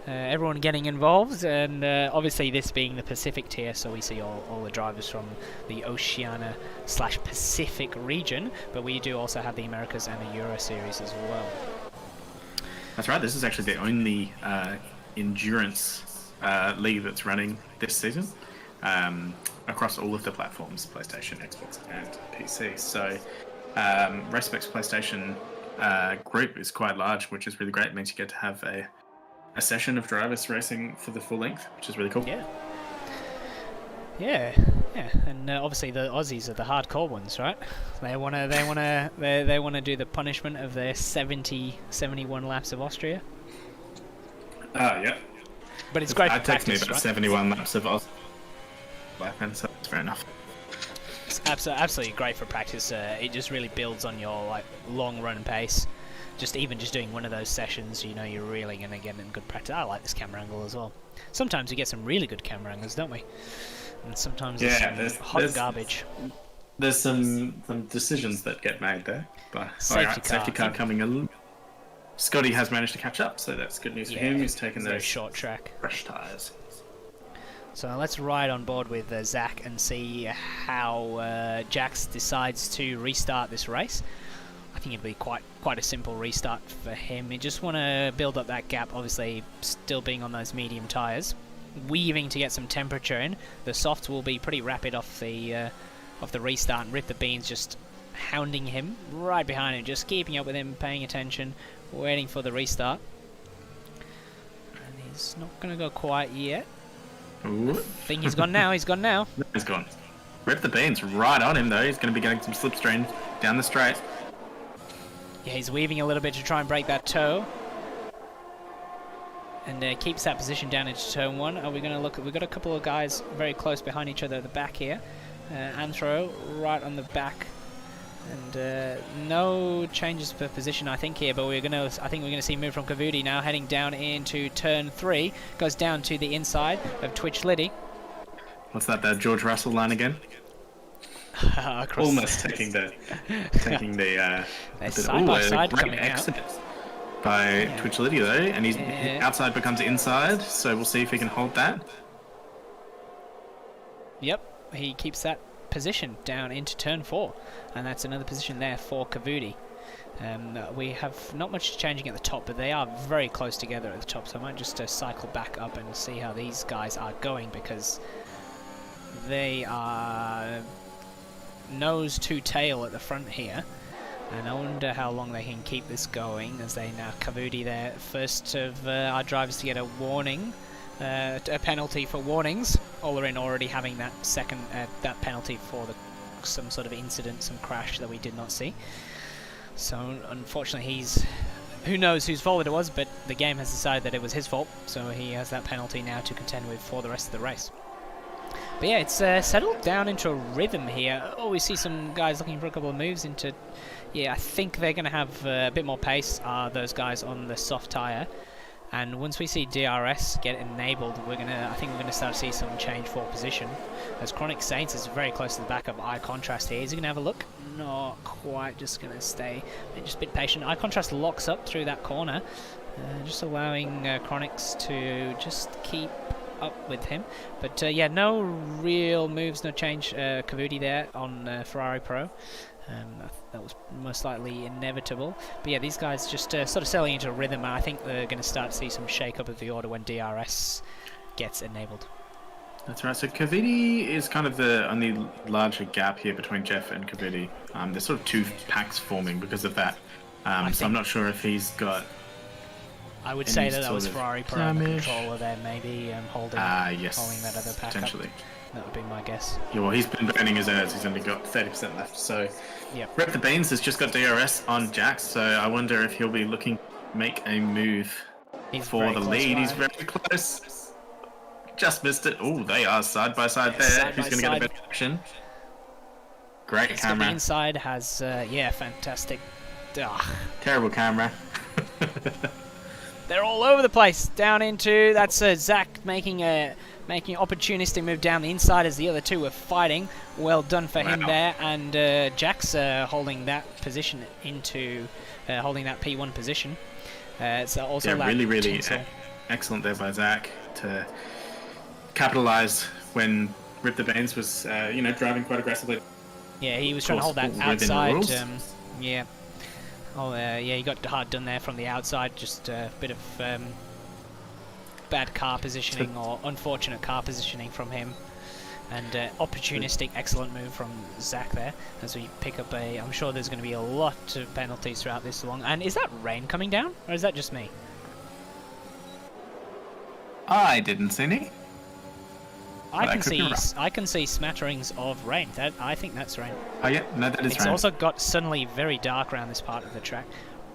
everyone getting involved, and obviously this being the Pacific tier, so we see all the drivers from the Oceania/Pacific region, but we do also have the Americas and the Euro Series as well. That's right, this is actually the only endurance league that's running this season across all of the platforms, PlayStation, Xbox and PC. So Race Spec's PlayStation group is quite large, which is really great. It means you get to have a session of drivers racing for the full length, which is really cool. Yeah, and obviously the Aussies are the hardcore ones, right? They wanna do the punishment of their 71 laps of Austria. Yeah. But it's great for It takes me practice, about right? 71 laps of Austria, so that's fair enough. It's absolutely great for practice. It just really builds on your long run pace. Just doing one of those sessions, you're really going to get in good practice. I like this camera angle as well. Sometimes we get some really good camera angles, don't we? And sometimes there's hot garbage. There's some decisions that get made there. But safety car coming in. Scotty has managed to catch up, so that's good news for him. He's taken those short track fresh tyres. So let's ride on board with Zach and see how Jax decides to restart this race. I think it'll be quite a simple restart for him. You just want to build up that gap, obviously still being on those medium tyres. Weaving to get some temperature in. The softs will be pretty rapid off the restart, and Rip the Beans just hounding him right behind him, just keeping up with him, paying attention, waiting for the restart. And he's not going to go quite yet. Ooh. I think he's gone now. He's gone now. He's gone. Rip the Beans right on him though. He's going to be getting some slipstream down the straight. Yeah, he's weaving a little bit to try and break that toe. And keeps that position down into turn one. Are we going to look at... We've got a couple of guys very close behind each other at the back here. Anthro right on the back. And no changes for position, I think, here. But I think we're going to see move from Kavudi now, heading down into turn 3. Goes down to the inside of Twitch Liddy. What's that George Russell line again? Almost taking the side by side coming exit out by Twitch Liddy though, and he's outside becomes inside, so we'll see if he can hold that. Yep, he keeps that position down into turn 4, and that's another position there for Kavudi. We have not much changing at the top, but they are very close together at the top, so I might just cycle back up and see how these guys are going, because they are nose to tail at the front here, and I wonder how long they can keep this going, as they now Kavudi there, first of our drivers to get a warning, a penalty for warnings. Olarin already having that second that penalty for some sort of incident, some crash that we did not see. So unfortunately who knows whose fault it was, but the game has decided that it was his fault, so he has that penalty now to contend with for the rest of the race. But yeah, it's settled down into a rhythm here. Oh, we see some guys looking for a couple of moves into... Yeah, I think they're going to have a bit more pace, those guys on the soft tyre. And once we see DRS get enabled, I think we're going to start to see some change for position. As Chronic Saints is very close to the back of Eye Contrast here. Is he going to have a look? Not quite, just going to stay just a bit patient. Eye Contrast locks up through that corner, just allowing Chronics to just keep up with him. But yeah, no real moves, no change. Kavudi there on Ferrari Pro. That was most likely inevitable. But yeah, these guys just sort of settling into a rhythm, and I think they're going to start to see some shake-up of the order when DRS gets enabled. That's right. So Kavudi is kind of the only larger gap here between Jeff and Kavudi. There's sort of two packs forming because of that. So I'm not sure if he's got... I would say that was Ferrari Pro on the controller there, maybe holding that other pack potentially. Up. That would be my guess. Yeah, well, he's been burning his ads. He's only got 30% left. So, yep. Rep the Beans has just got DRS on Jax. So I wonder if he'll be looking to make a move for the lead. He's very close. Just missed it. Oh, they are side by side there. Side Who's going to get a better action? Great camera. The inside has fantastic. Terrible camera. They're all over the place. Down into that's Zach making opportunistic move down the inside as the other two were fighting. Well done for him there, and Jax holding that position into holding that P1 position. So also really excellent there by Zach to capitalise when Rip the Beans was, driving quite aggressively. Yeah, he was trying to hold that outside. Yeah. Oh, yeah, he got hard done there from the outside. Just a bit of bad car positioning or unfortunate car positioning from him. And opportunistic, excellent move from Zach there as we pick up a... I'm sure there's going to be a lot of penalties throughout this long. And is that rain coming down? Or is that just me? I didn't see any. I can see smatterings of rain. I think that's rain. Oh yeah, no, that is rain. It's also got suddenly very dark around this part of the track.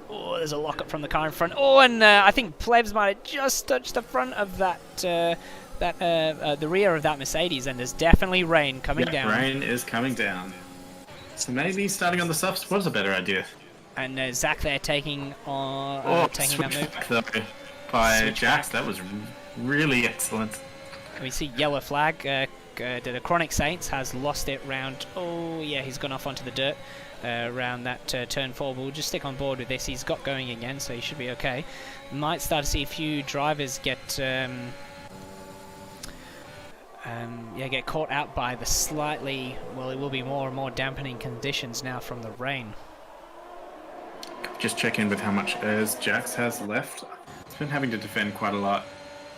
Oh, there's a lockup from the car in front. Oh, and I think Plebs might have just touched the front of that, the rear of that Mercedes, and there's definitely rain coming down. Rain is coming down. So maybe starting on the softs was a better idea. And Zach there taking taking that move. Though, by Jax, that was really excellent. We see yellow flag. The Chronic Saints has lost it round. Oh yeah, he's gone off onto the dirt around that turn 4. But we'll just stick on board with this. He's got going again, so he should be okay. Might start to see a few drivers get get caught out by the slightly. Well, it will be more and more dampening conditions now from the rain. Just check in with how much ERS Jax has left. He's been having to defend quite a lot.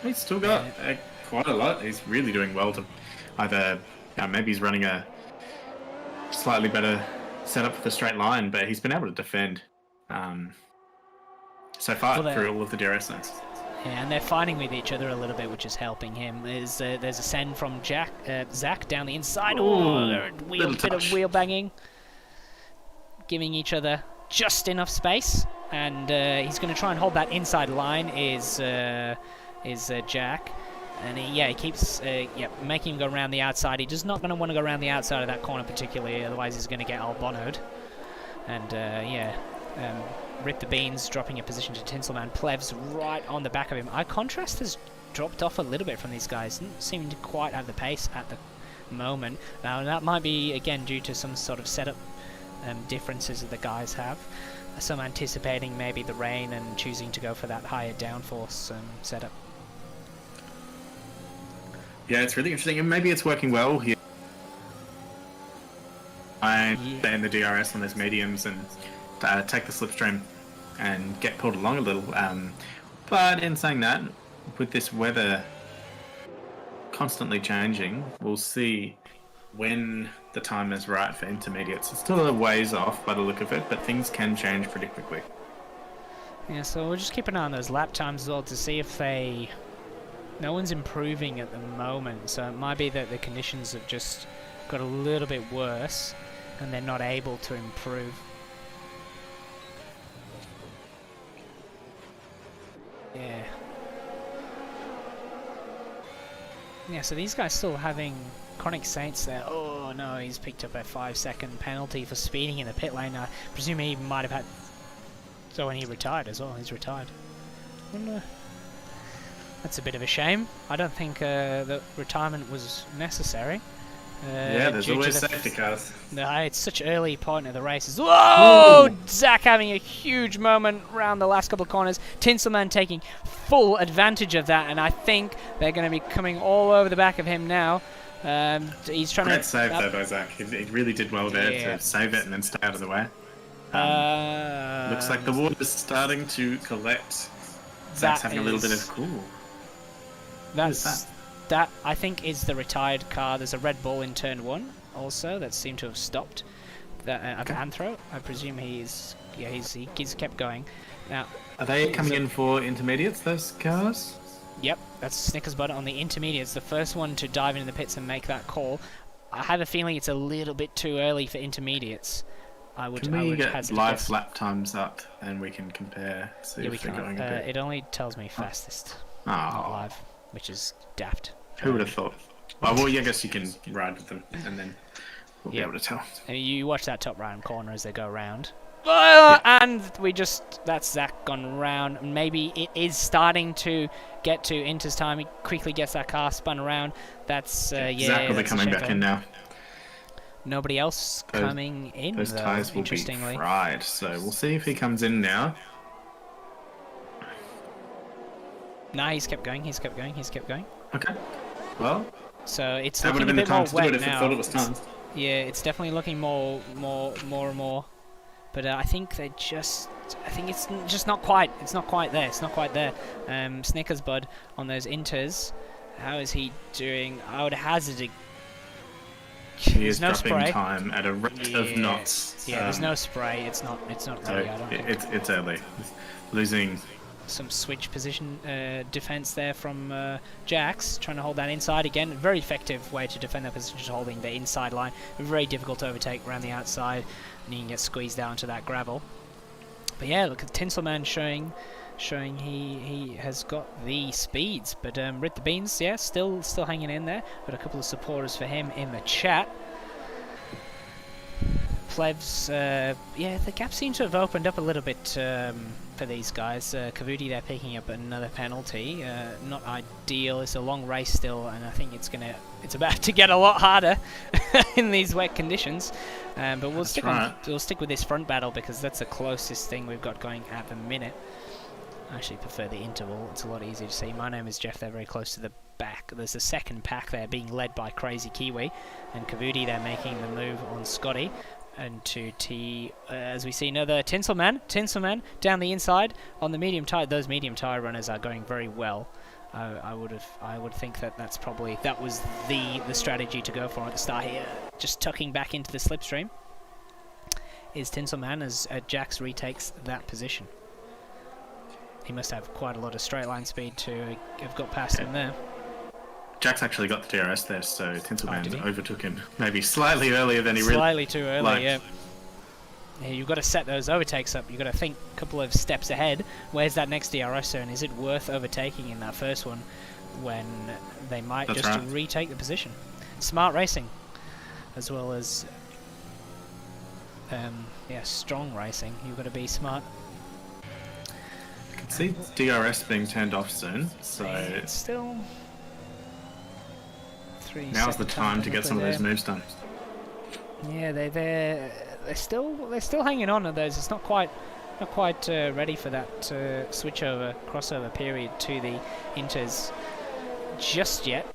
He's still got quite a lot. He's really doing well to either maybe he's running a slightly better setup for the straight line, but he's been able to defend so far through all of the DRS zones. Yeah, and they're fighting with each other a little bit, which is helping him. There's a send from Zach down the inside. Oh, bit of wheel banging, giving each other just enough space, and he's going to try and hold that inside line. Is Jack, and he keeps making him go around the outside. He does not going to want to go around the outside of that corner particularly, otherwise he's going to get albonoed. And Rip the Beans dropping a position to Tinselman. Plevs right on the back of him. Our contrast has dropped off a little bit from these guys. Doesn't seem to quite have the pace at the moment. Now that might be again due to some sort of setup differences that the guys have. Some anticipating maybe the rain and choosing to go for that higher downforce setup. Yeah, it's really interesting, and maybe it's working well here. I stay in the DRS on those mediums and take the slipstream and get pulled along a little. But in saying that, with this weather constantly changing, we'll see when the time is right for intermediates. It's still a ways off by the look of it, but things can change pretty quickly. Yeah, so we'll just keep an eye on those lap times as well to see if they... No one's improving at the moment, so it might be that the conditions have just got a little bit worse and they're not able to improve. Yeah. Yeah, so these guys still having Chronic Saints there. Oh no, he's picked up a 5-second penalty for speeding in the pit lane. I presume he might have had... So when he retired as well, he's retired. I wonder... That's a bit of a shame. I don't think the retirement was necessary. Yeah, there's always safety cars. No, it's such early point of the races. Whoa! Ooh. Zach having a huge moment around the last couple of corners. Tinselman taking full advantage of that, and I think they're going to be coming all over the back of him now. He's trying Great save though by Zach. He really did well there to save it and then stay out of the way. Looks like the water's starting to collect. Zach's having a little bit of cool. That I think is the retired car. There's a Red Bull in turn 1 also that seemed to have stopped. That Anthro. I presume he's kept going. Now are they coming in for intermediates? Those cars? Yep, that's Snickers Butter on the intermediates. The first one to dive into the pits and make that call. I have a feeling it's a little bit too early for intermediates. Can we get live lap times up and we can compare? See if they're going a bit. It only tells me fastest, not live, which is daft. Who would have thought? Well, I guess you can ride with them and then we'll be able to tell. And you watch that top right corner as they go around. And that's Zach gone round. Maybe it is starting to get to Inter's time. He quickly gets that car spun around. That's Zach will be coming back in now. Nobody else coming in. Those tyres will be fried, so we'll see if he comes in now. Nah, he's kept going. Okay. Well, So it's that would looking have a been the bit time more to do wet it if it now. thought it was time. Yeah, it's definitely looking more and more. But I think they just, I think it's just not quite. It's not quite there. It's not quite there. Snickers Bud on those inters. How is he doing? I would hazard a. He is no dropping spray. time at a rate of knots. Yeah, there's no spray. It's not ready. I don't think. It's early. Losing. Some switch position defense there from Jax, trying to hold that inside again. Very effective way to defend that position, just holding the inside line. Very difficult to overtake around the outside, and you can get squeezed down to that gravel. But yeah, look at Tinselman showing he has got the speeds. But Rit the Beans, yeah, still hanging in there. Got a couple of supporters for him in the chat. Plebs, yeah, the gap seems to have opened up a little bit for these guys. Kavudi, they're picking up another penalty. Not ideal. It's a long race still, and I think it's about to get a lot harder in these wet conditions. But we'll stick with this front battle because that's the closest thing we've got going at the minute. I actually prefer the interval. It's a lot easier to see. My name is Jeff. They're very close to the back. There's a second pack there being led by Crazy Kiwi, and Kavudi, they're making the move on Scotty. And to T, as we see another Tinselman down the inside on the medium tire. Those medium tire runners are going very well. I would think that that was the strategy to go for at the start here. Just tucking back into the slipstream is Tinselman as Jax retakes that position. He must have quite a lot of straight line speed to have got past him there. Jax actually got the DRS there, so Tinselman overtook him. Maybe slightly earlier than he really... Slightly too early, liked. Yeah, you've got to set those overtakes up. You've got to think a couple of steps ahead. Where's that next DRS zone? Is it worth overtaking in that first one when they might retake the position? Smart racing, as well as strong racing. You've got to be smart. I can see DRS being turned off soon, so... It's still... Now's the time to get some of those moves done. Yeah, they're still hanging on to those. It's not quite ready for that crossover period to the inters just yet.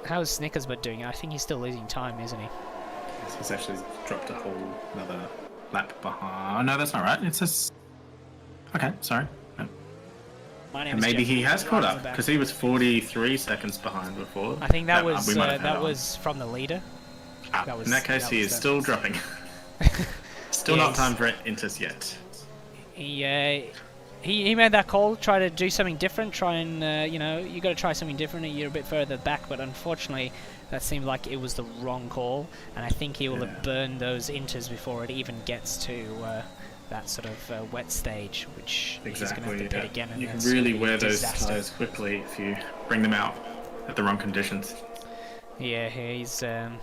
How's Snickersbud doing? I think he's still losing time, isn't he? Yes, he's actually dropped a whole another lap behind. Oh, no, that's not right. It says. Okay, sorry. And maybe he has caught up because he was 43 seconds behind before. I think that was from the leader. In that case, he is still dropping. Still not time for inters yet. He made that call. Try to do something different. Try and you got to try something different. You're a bit further back, but unfortunately, that seemed like it was the wrong call. And I think he will have burned those inters before it even gets to. That sort of wet stage, which he's going to have to pit again. And you can really wear those tyres quickly if you bring them out at the wrong conditions. Yeah, he's gonna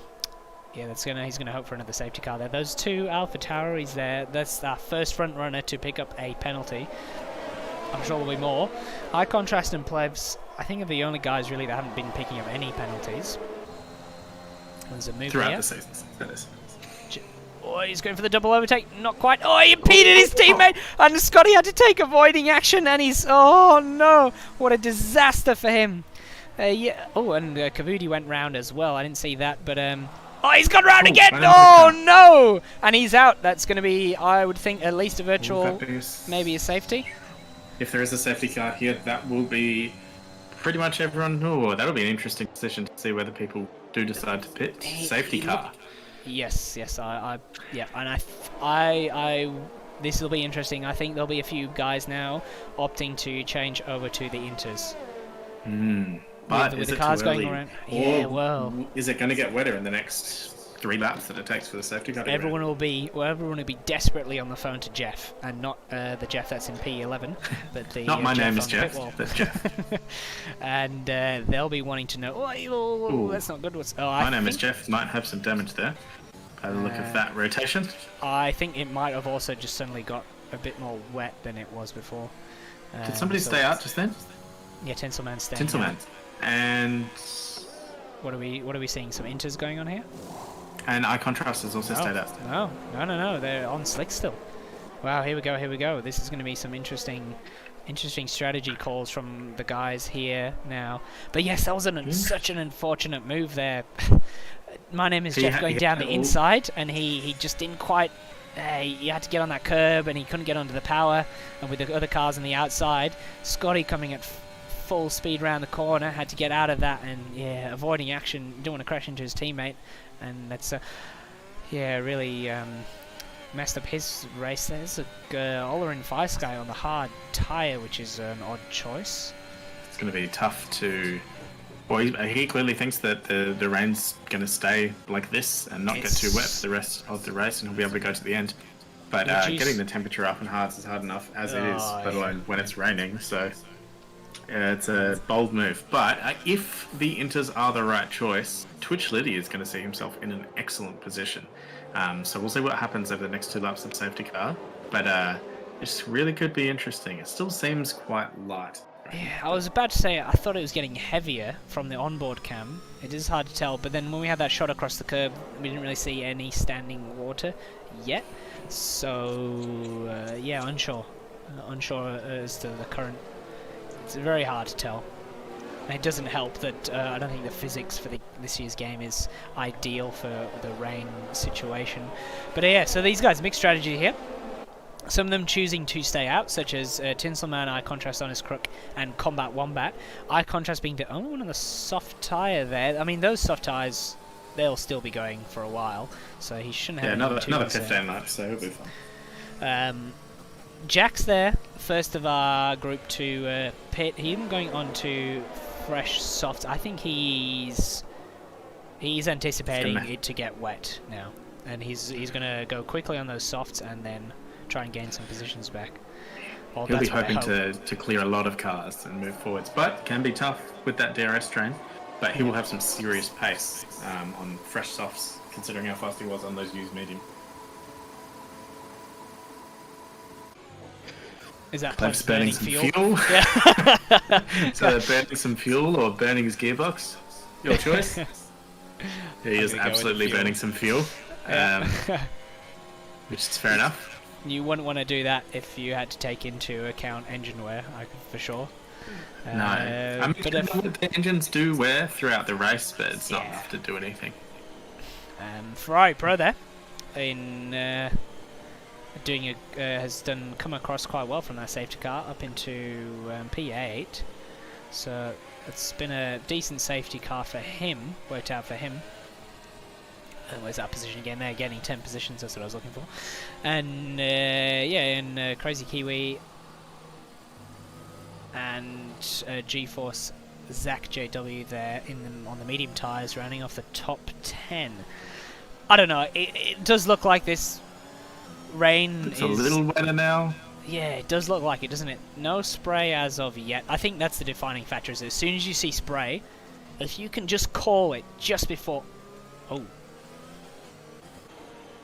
hope for another safety car there. Those two Alpha Tauris there. That's our first front runner to pick up a penalty. I'm sure there'll be more. High Contrast and Plebs, I think, are the only guys really that haven't been picking up any penalties. There's a move throughout the season. That is. Oh, he's going for the double overtake. Not quite. Oh, he impeded his teammate. And Scotty had to take avoiding action. And he's... Oh, no. What a disaster for him. Yeah. Oh, and Kavudi went round as well. I didn't see that. But... Oh, he's gone round again. Oh, no. And he's out. That's going to be, I would think, at least a virtual... Maybe a safety. If there is a safety car here, that will be pretty much everyone... Oh, that'll be an interesting position to see whether people do decide to pit. Safety car. Yes, and this will be interesting. I think there'll be a few guys now opting to change over to the inters. But with is the it cars too early? going around. Yeah, well, is it going to get wetter in the next 3 laps that it takes for the safety car? Everyone will be desperately on the phone to Jeff, and not the Jeff that's in P11, but the not my Jeff name is Jeff. That's Jeff. And they'll be wanting to know. Oh, that's not good. My name is Jeff. Might have some damage there. By the look of that rotation. I think it might have also just suddenly got a bit more wet than it was before. Did somebody stay out just then? Yeah, Tinselman staying. Tinselman. And what are we seeing? Some inters going on here? And Eye Contrast has also stayed out. No. They're on slick still. Wow, here we go. This is going to be some interesting Interesting strategy calls from the guys here now. But yes, that was such an unfortunate move there. My name is Jeff going down the inside, and he just didn't quite... he had to get on that curb, and he couldn't get onto the power. And with the other cars on the outside, Scotty coming at full speed around the corner, had to get out of that, and yeah, avoiding action, didn't want to crash into his teammate. And that's, really... messed up his race. There's a Olerin Sky on the hard tyre, which is an odd choice. It's going to be tough to... Well, he clearly thinks that the rain's going to stay like this and not get too wet for the rest of the race, and he'll be able to go to the end. But getting the temperature up in hards is hard enough as it is, let alone when it's raining. So it's a bold move. But if the Inters are the right choice, Twitch Liddy is going to see himself in an excellent position. So we'll see what happens over the next 2 laps of the safety car. But this really could be interesting. It still seems quite light. Yeah, I was about to say I thought it was getting heavier from the onboard cam. It is hard to tell, but then when we had that shot across the curb, we didn't really see any standing water yet. So yeah, unsure as to the current. It's very hard to tell. And it doesn't help that I don't think the physics for this year's game is ideal for the rain situation. But yeah, so these guys, mixed strategy here. Some of them choosing to stay out, such as Tinselman, Eye Contrast on his crook, and Combat Wombat. Eye Contrast being the only one on the soft tyre there. I mean, those soft tyres, they'll still be going for a while, so he shouldn't have another 15 laps, so he'll be fine. Jack's there, first of our group to pit. Him going on to fresh softs. I think he's anticipating it to get wet now, and he's going to go quickly on those softs and then try and gain some positions back. Well, he'll be hoping to clear a lot of cars and move forwards, but can be tough with that DRS train. But he will have some serious pace on fresh softs, considering how fast he was on those used medium. Is that perhaps burning some fuel? Yeah. So burning some fuel or burning his gearbox? Your choice. He is absolutely burning some fuel, which is fair enough. You wouldn't want to do that if you had to take into account engine wear, for sure. No, I mean, but the engines do wear throughout the race, but it's not enough to do anything. Ferrari Pro there, has come across quite well from that safety car up into P8. So it's been a decent safety car for him. Worked out for him. Where's that position again? They're getting 10 positions, that's what I was looking for. And and Crazy Kiwi and GeForce Zach JW there on the medium tyres, rounding off the top 10. I don't know, it does look like this rain it's a little wetter now. Yeah, it does look like it, doesn't it? No spray as of yet. I think that's the defining factor, is as soon as you see spray, if you can just call it just before... Oh.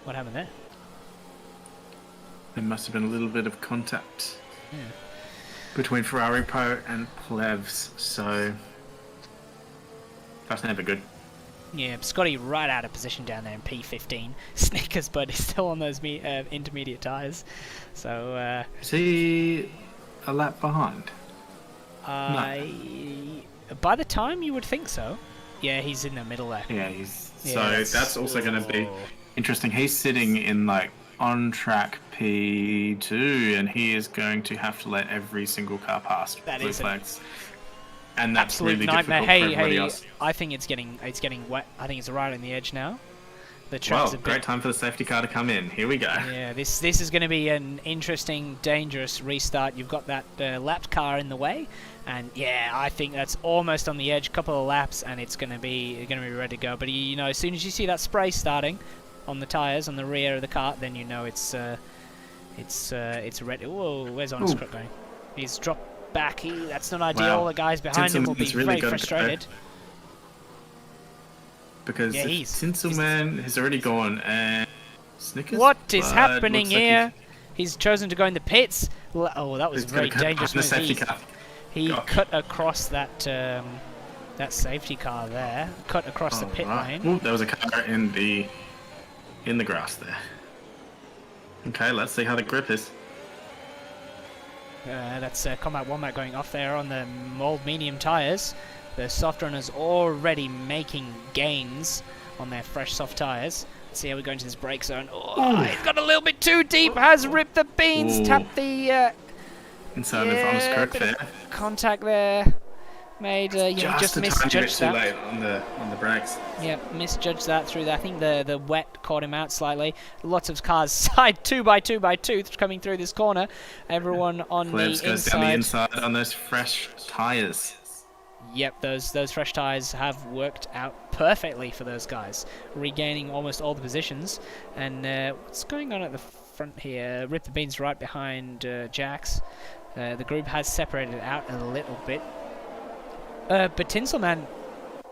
What happened there? There must have been a little bit of contact between Ferrari Pro and Plevs, so that's never good. Yeah, Scotty right out of position down there in P15. Snickers, but he's still on those intermediate tyres. So, is he a lap behind? No. By the time you would think so. Yeah, he's in the middle there. Yeah, that's also going to be interesting. He's sitting in on track P2, and he is going to have to let every single car pass blue flags. And that's absolute really nightmare. difficult for everybody else. I think it's getting wet. I think it's right on the edge now. The track's great time for the safety car to come in. Here we go. Yeah, this is going to be an interesting, dangerous restart. You've got that lapped car in the way, and yeah, I think that's almost on the edge. Couple of laps, and it's going to be ready to go. But as soon as you see that spray starting on the tires on the rear of the car, then you know it's ready. Whoa, where's Honest Crook going? He's dropped back. That's not ideal. Wow. The guys behind him will be really very frustrated. Because Tinselman has already gone, and Snickers. What is happening here? He's chosen to go in the pits. Oh, that was a very dangerous move. He cut across that safety car there. Cut across the pit lane. Ooh, there was a car in the grass there. Okay, let's see how the grip is. That's Combat Wombat going off there on the mold medium tyres. The soft runners already making gains on their fresh soft tyres. Let's see how we go into this brake zone. Oh, he's got a little bit too deep. Has ripped the beans. Tapped the inside of honest correct there. Contact there. Made just misjudged that. Too late on the brakes. Yeah, misjudged that through that. I think the wet caught him out slightly. Lots of cars side 2x2x2 coming through this corner. Everyone on Plebs the goes inside. down the inside on those fresh tyres. Yep, those fresh tyres have worked out perfectly for those guys, regaining almost all the positions. And what's going on at the front here? Rip the Beans right behind Jax. The group has separated out a little bit. But Tinselman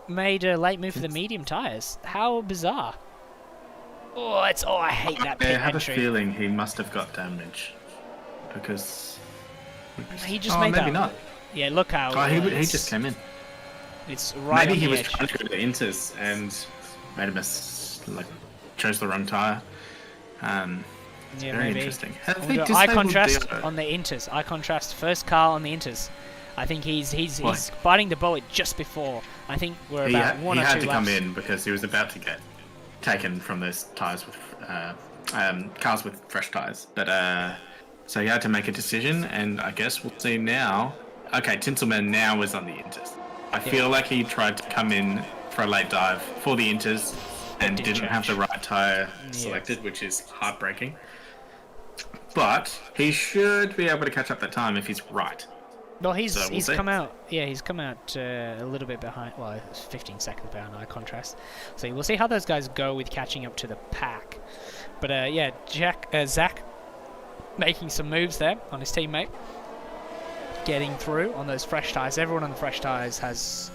made a late move for the medium tyres. How bizarre. I hate that pit I have entry. a feeling he must have got damage. Because... He just made maybe that. not. Yeah, look how... he just came in. It's right Maybe on he the was edge. trying to go to Inters and made a miss, chose the wrong tyre. Yeah, Very maybe. interesting. Eye contrast on the Inters. Eye contrast. First car on the Inters. I think he's biting the bullet just before. I think we're about one or two laps. He had to come in because he was about to get taken from those tyres with cars with fresh tyres. But so he had to make a decision, and I guess we'll see now. Okay, Tinselman now is on the Inters. I feel like he tried to come in for a late dive for the Inters and didn't have the right tyre selected, which is heartbreaking. But he should be able to catch up that time if he's right. Well, he's come out. Yeah, he's come out a little bit behind. Well, it's 15 seconds behind eye contrast. So we'll see how those guys go with catching up to the pack. But yeah, Zach making some moves there on his teammate, getting through on those fresh tyres. Everyone on the fresh tyres has.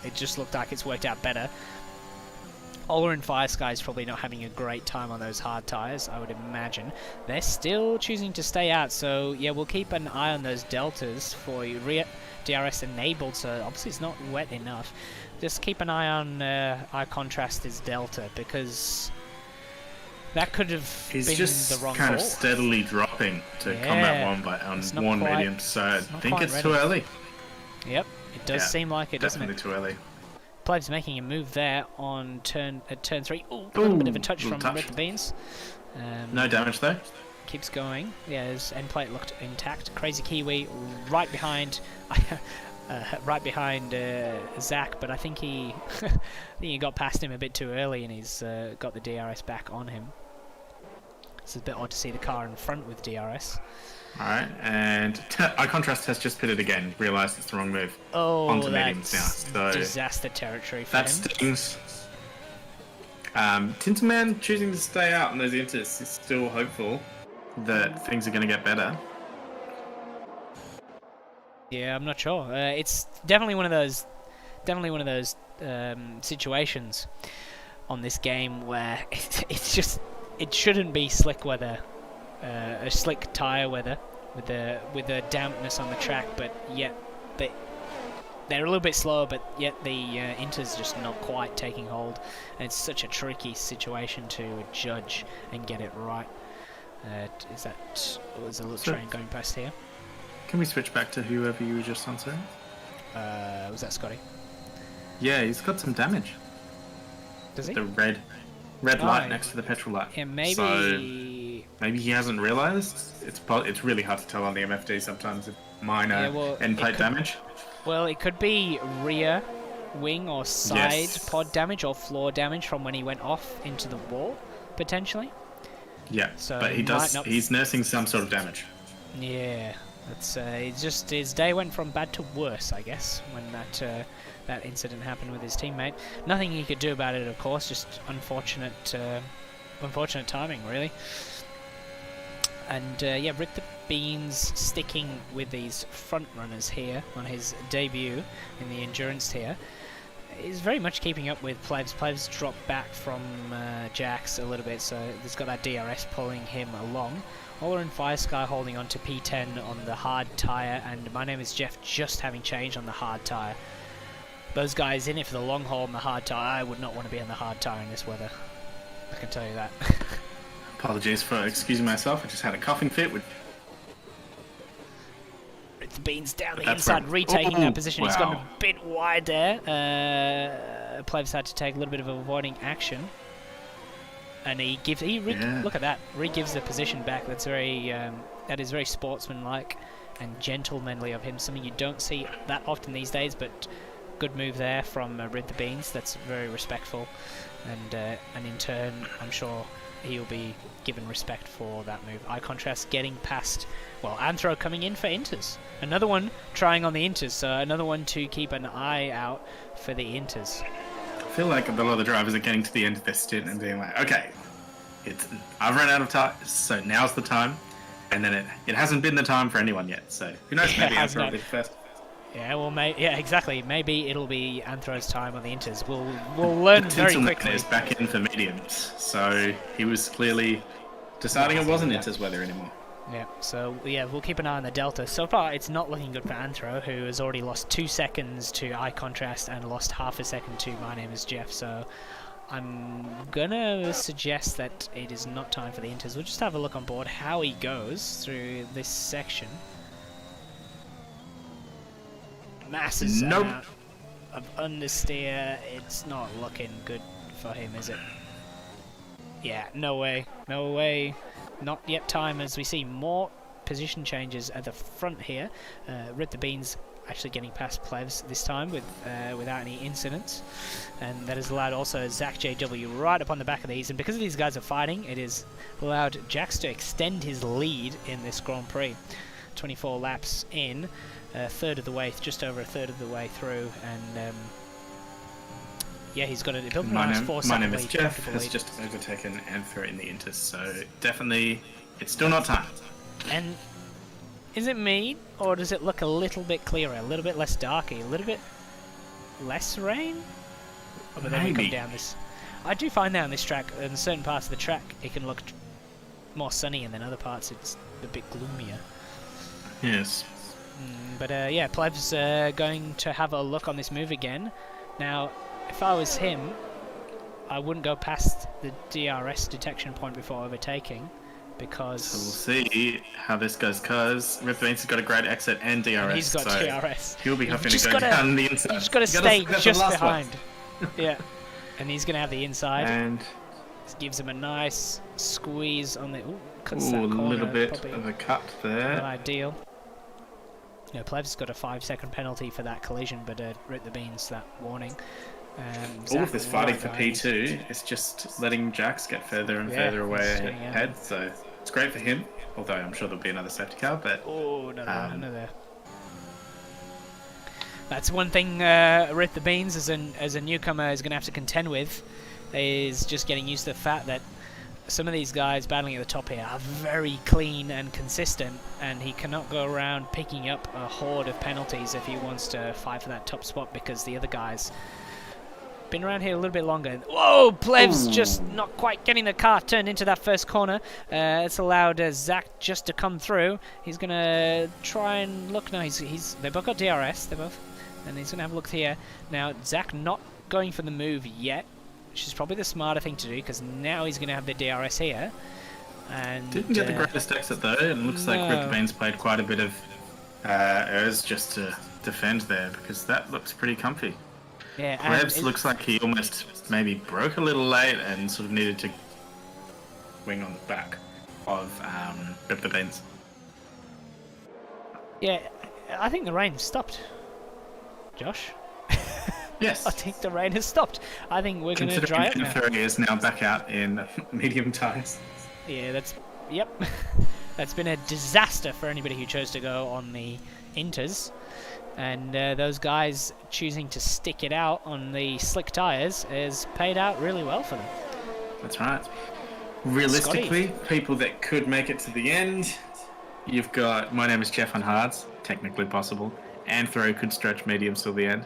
It just looked like it's worked out better. Ola and Fire Sky is probably not having a great time on those hard tyres, I would imagine. They're still choosing to stay out, so yeah, we'll keep an eye on those deltas for you. DRS enabled, so obviously it's not wet enough. Just keep an eye on eye contrast is delta, because that could have been the wrong call. He's just kind of steadily dropping to Combat Wombat on one medium, so I think it's too early. Yep, it does seem like it, doesn't it? Definitely too early. Pleb's making a move there on turn 3. Ooh, a little bit of a touch from Rip the Beans. No damage though. Keeps going. Yeah, his end plate looked intact. Crazy Kiwi right behind, Zach, but I think he got past him a bit too early, and he's got the DRS back on him. It's a bit odd to see the car in front with DRS. Alright, and Eye Contrast has just pitted again, realised it's the wrong move. Oh, onto mediums now. So disaster territory for that him. stings. Tinterman choosing to stay out on those Inters is still hopeful that things are going to get better. Yeah, I'm not sure. It's definitely one of those situations on this game where it shouldn't be slick weather. A slick tyre weather with the dampness on the track, but yet they're a little bit slower, but yet the Inter's just not quite taking hold, and it's such a tricky situation to judge and get it right. There's a little train going past here. Can we switch back to whoever you were just answering? Was that Scotty? Yeah, he's got some damage. Does he? The red light next to the petrol light. Yeah, maybe. So maybe he hasn't realised. It's really hard to tell on the MFD sometimes. Minor end plate damage. Well, it could be rear wing or side pod damage or floor damage from when he went off into the wall, potentially. Yeah, so but he's nursing some sort of damage. Yeah, that's his day went from bad to worse, I guess, when that incident happened with his teammate. Nothing he could do about it, of course. Just unfortunate timing, really. And yeah, Rip the Beans sticking with these front runners here on his debut in the Endurance tier. He's very much keeping up with Plebs. Plebs dropped back from Jax a little bit, so he's got that DRS pulling him along. Ola and Fire Sky holding on to P10 on the hard tyre, and My Name is Jeff just having changed on the hard tyre. Those guys in it for the long haul on the hard tyre. I would not want to be on the hard tyre in this weather. I can tell you that. Apologies for excusing myself. I just had a coughing fit. The Beans down the That's inside, retaking that position. He's gone wow. a bit wide there. Plevs had to take a little bit of avoiding action. And look at that, re-gives the position back. That's that is very sportsmanlike and gentlemanly of him. Something you don't see that often these days, but good move there from Rid the Beans. That's very respectful, and in turn, I'm sure he'll be given respect for that move. Eye contrast getting past. Well, Anthro coming in for Inters. Another one trying on the Inters, so another one to keep an eye out for the Inters. I feel like a lot of the drivers are getting to the end of their stint and being like, okay, I've run out of time, so now's the time. And then it hasn't been the time for anyone yet, so who knows, maybe Anthro will be first. Yeah, well, exactly. Maybe it'll be Anthro's time on the Inters. We'll learn very quickly. Is back in for mediums, so he was clearly deciding it wasn't Inters weather anymore. Yeah, so yeah, we'll keep an eye on the Delta. So far, it's not looking good for Anthro, who has already lost 2 seconds to eye contrast and lost half a second to My Name is Jeff. So I'm gonna suggest that it is not time for the Inters. We'll just have a look on board how he goes through this section. Massive amount of understeer. It's not looking good for him, is it? Yeah, no way. Not yet time, as we see more position changes at the front here. Rid the Beans actually getting past Plevs this time without any incidents, and that has allowed also Zach JW right up on the back of these, and because these guys are fighting, it has allowed Jax to extend his lead in this Grand Prix. 24 laps in, just over a third of the way through, and yeah, he's got a built My name is lead, Jeff has just overtaken Anthro in the Inters, so definitely it's still not time. And is it me, or does it look a little bit clearer, a little bit less darky, a little bit less rain? Oh, but then we come down this. I do find that on this track, in certain parts of the track, it can look more sunny, and then other parts it's a bit gloomier. Yes. But yeah, Plev's going to have a look on this move again. Now, if I was him, I wouldn't go past the DRS detection point before overtaking, because... So we'll see how this goes, because Rid the Beans has got a great exit and DRS. And he's got DRS. He'll be having to go down the inside. He's just got to stay just behind. Yeah. And he's going to have the inside. And this gives him a nice squeeze on the... Ooh, cuts ooh, that a corner. little bit Probably of a cut there. not ideal. You know, Plev's got a 5-second penalty for that collision, but Rid the Beans that warning. All of this fighting for P2 is just letting Jax get further and further away ahead, so it's great for him, although I'm sure there'll be another safety car, but... Oh, no there. That's one thing Rid the Beans as a newcomer is going to have to contend with, is just getting used to the fact that some of these guys battling at the top here are very clean and consistent, and he cannot go around picking up a horde of penalties if he wants to fight for that top spot, because the other guys been around here a little bit longer. Whoa, Plev's just not quite getting the car turned into that first corner. It's allowed Zach just to come through. He's going to try and look. No, they both got DRS, they both, and he's going to have a look here. Now, Zach not going for the move yet, which is probably the smarter thing to do, because now he's going to have the DRS here. And didn't get the greatest exit though, and looks like Rid the Beans played quite a bit of errors just to defend there, because that looks pretty comfy. Yeah, Plebs looks like he almost maybe broke a little late and sort of needed to wing on the back of Rid the Beans. Yeah, I think the rain stopped, Josh. Yes. I think the rain has stopped. I think we're going to dry up now. Considering is now back out in medium tyres. Yeah, yep. That's been a disaster for anybody who chose to go on the Inters. And those guys choosing to stick it out on the slick tyres has paid out really well for them. That's right. Realistically, people that could make it to the end, you've got My Name is Jeff on hards, technically possible. Anthro could stretch mediums till the end.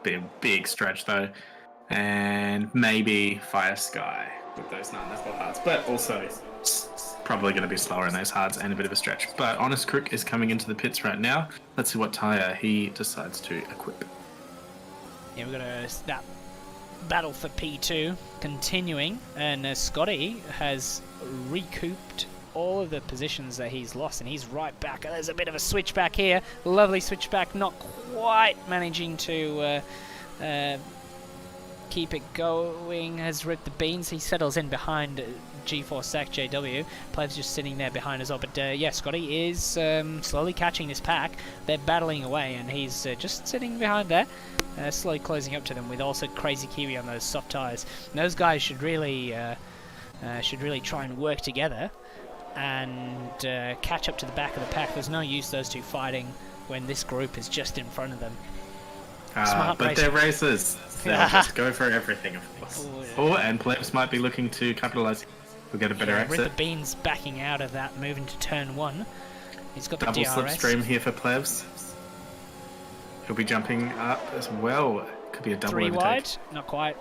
Be a big stretch though. And maybe Fire Sky with those non-level hards, but also probably going to be slower in those hards and a bit of a stretch. But Honest Crook is coming into the pits right now. Let's see what tyre he decides to equip. Yeah, we've got that battle for P2 continuing, and Scotty has recouped all of the positions that he's lost, and he's right back. There's a bit of a switchback here. Lovely switchback, not quite managing to keep it going. Has ripped the beans. He settles in behind G4 Sac JW. Pleb's just sitting there behind as well. But yeah, Scotty is slowly catching this pack. They're battling away, and he's just sitting behind there, slowly closing up to them, with also Crazy Kiwi on those soft tyres. Those guys should really try and work together and catch up to the back of the pack. There's no use those two fighting when this group is just in front of them. But they're racers. They'll just go for everything, of course. And Plebs might be looking to capitalise. We'll get a better exit. Rip the Beans backing out of that, moving to turn 1. He's got the double DRS. slipstream here for Plebs. He'll be jumping up as well. Could be a double 3 overtake. wide, not quite.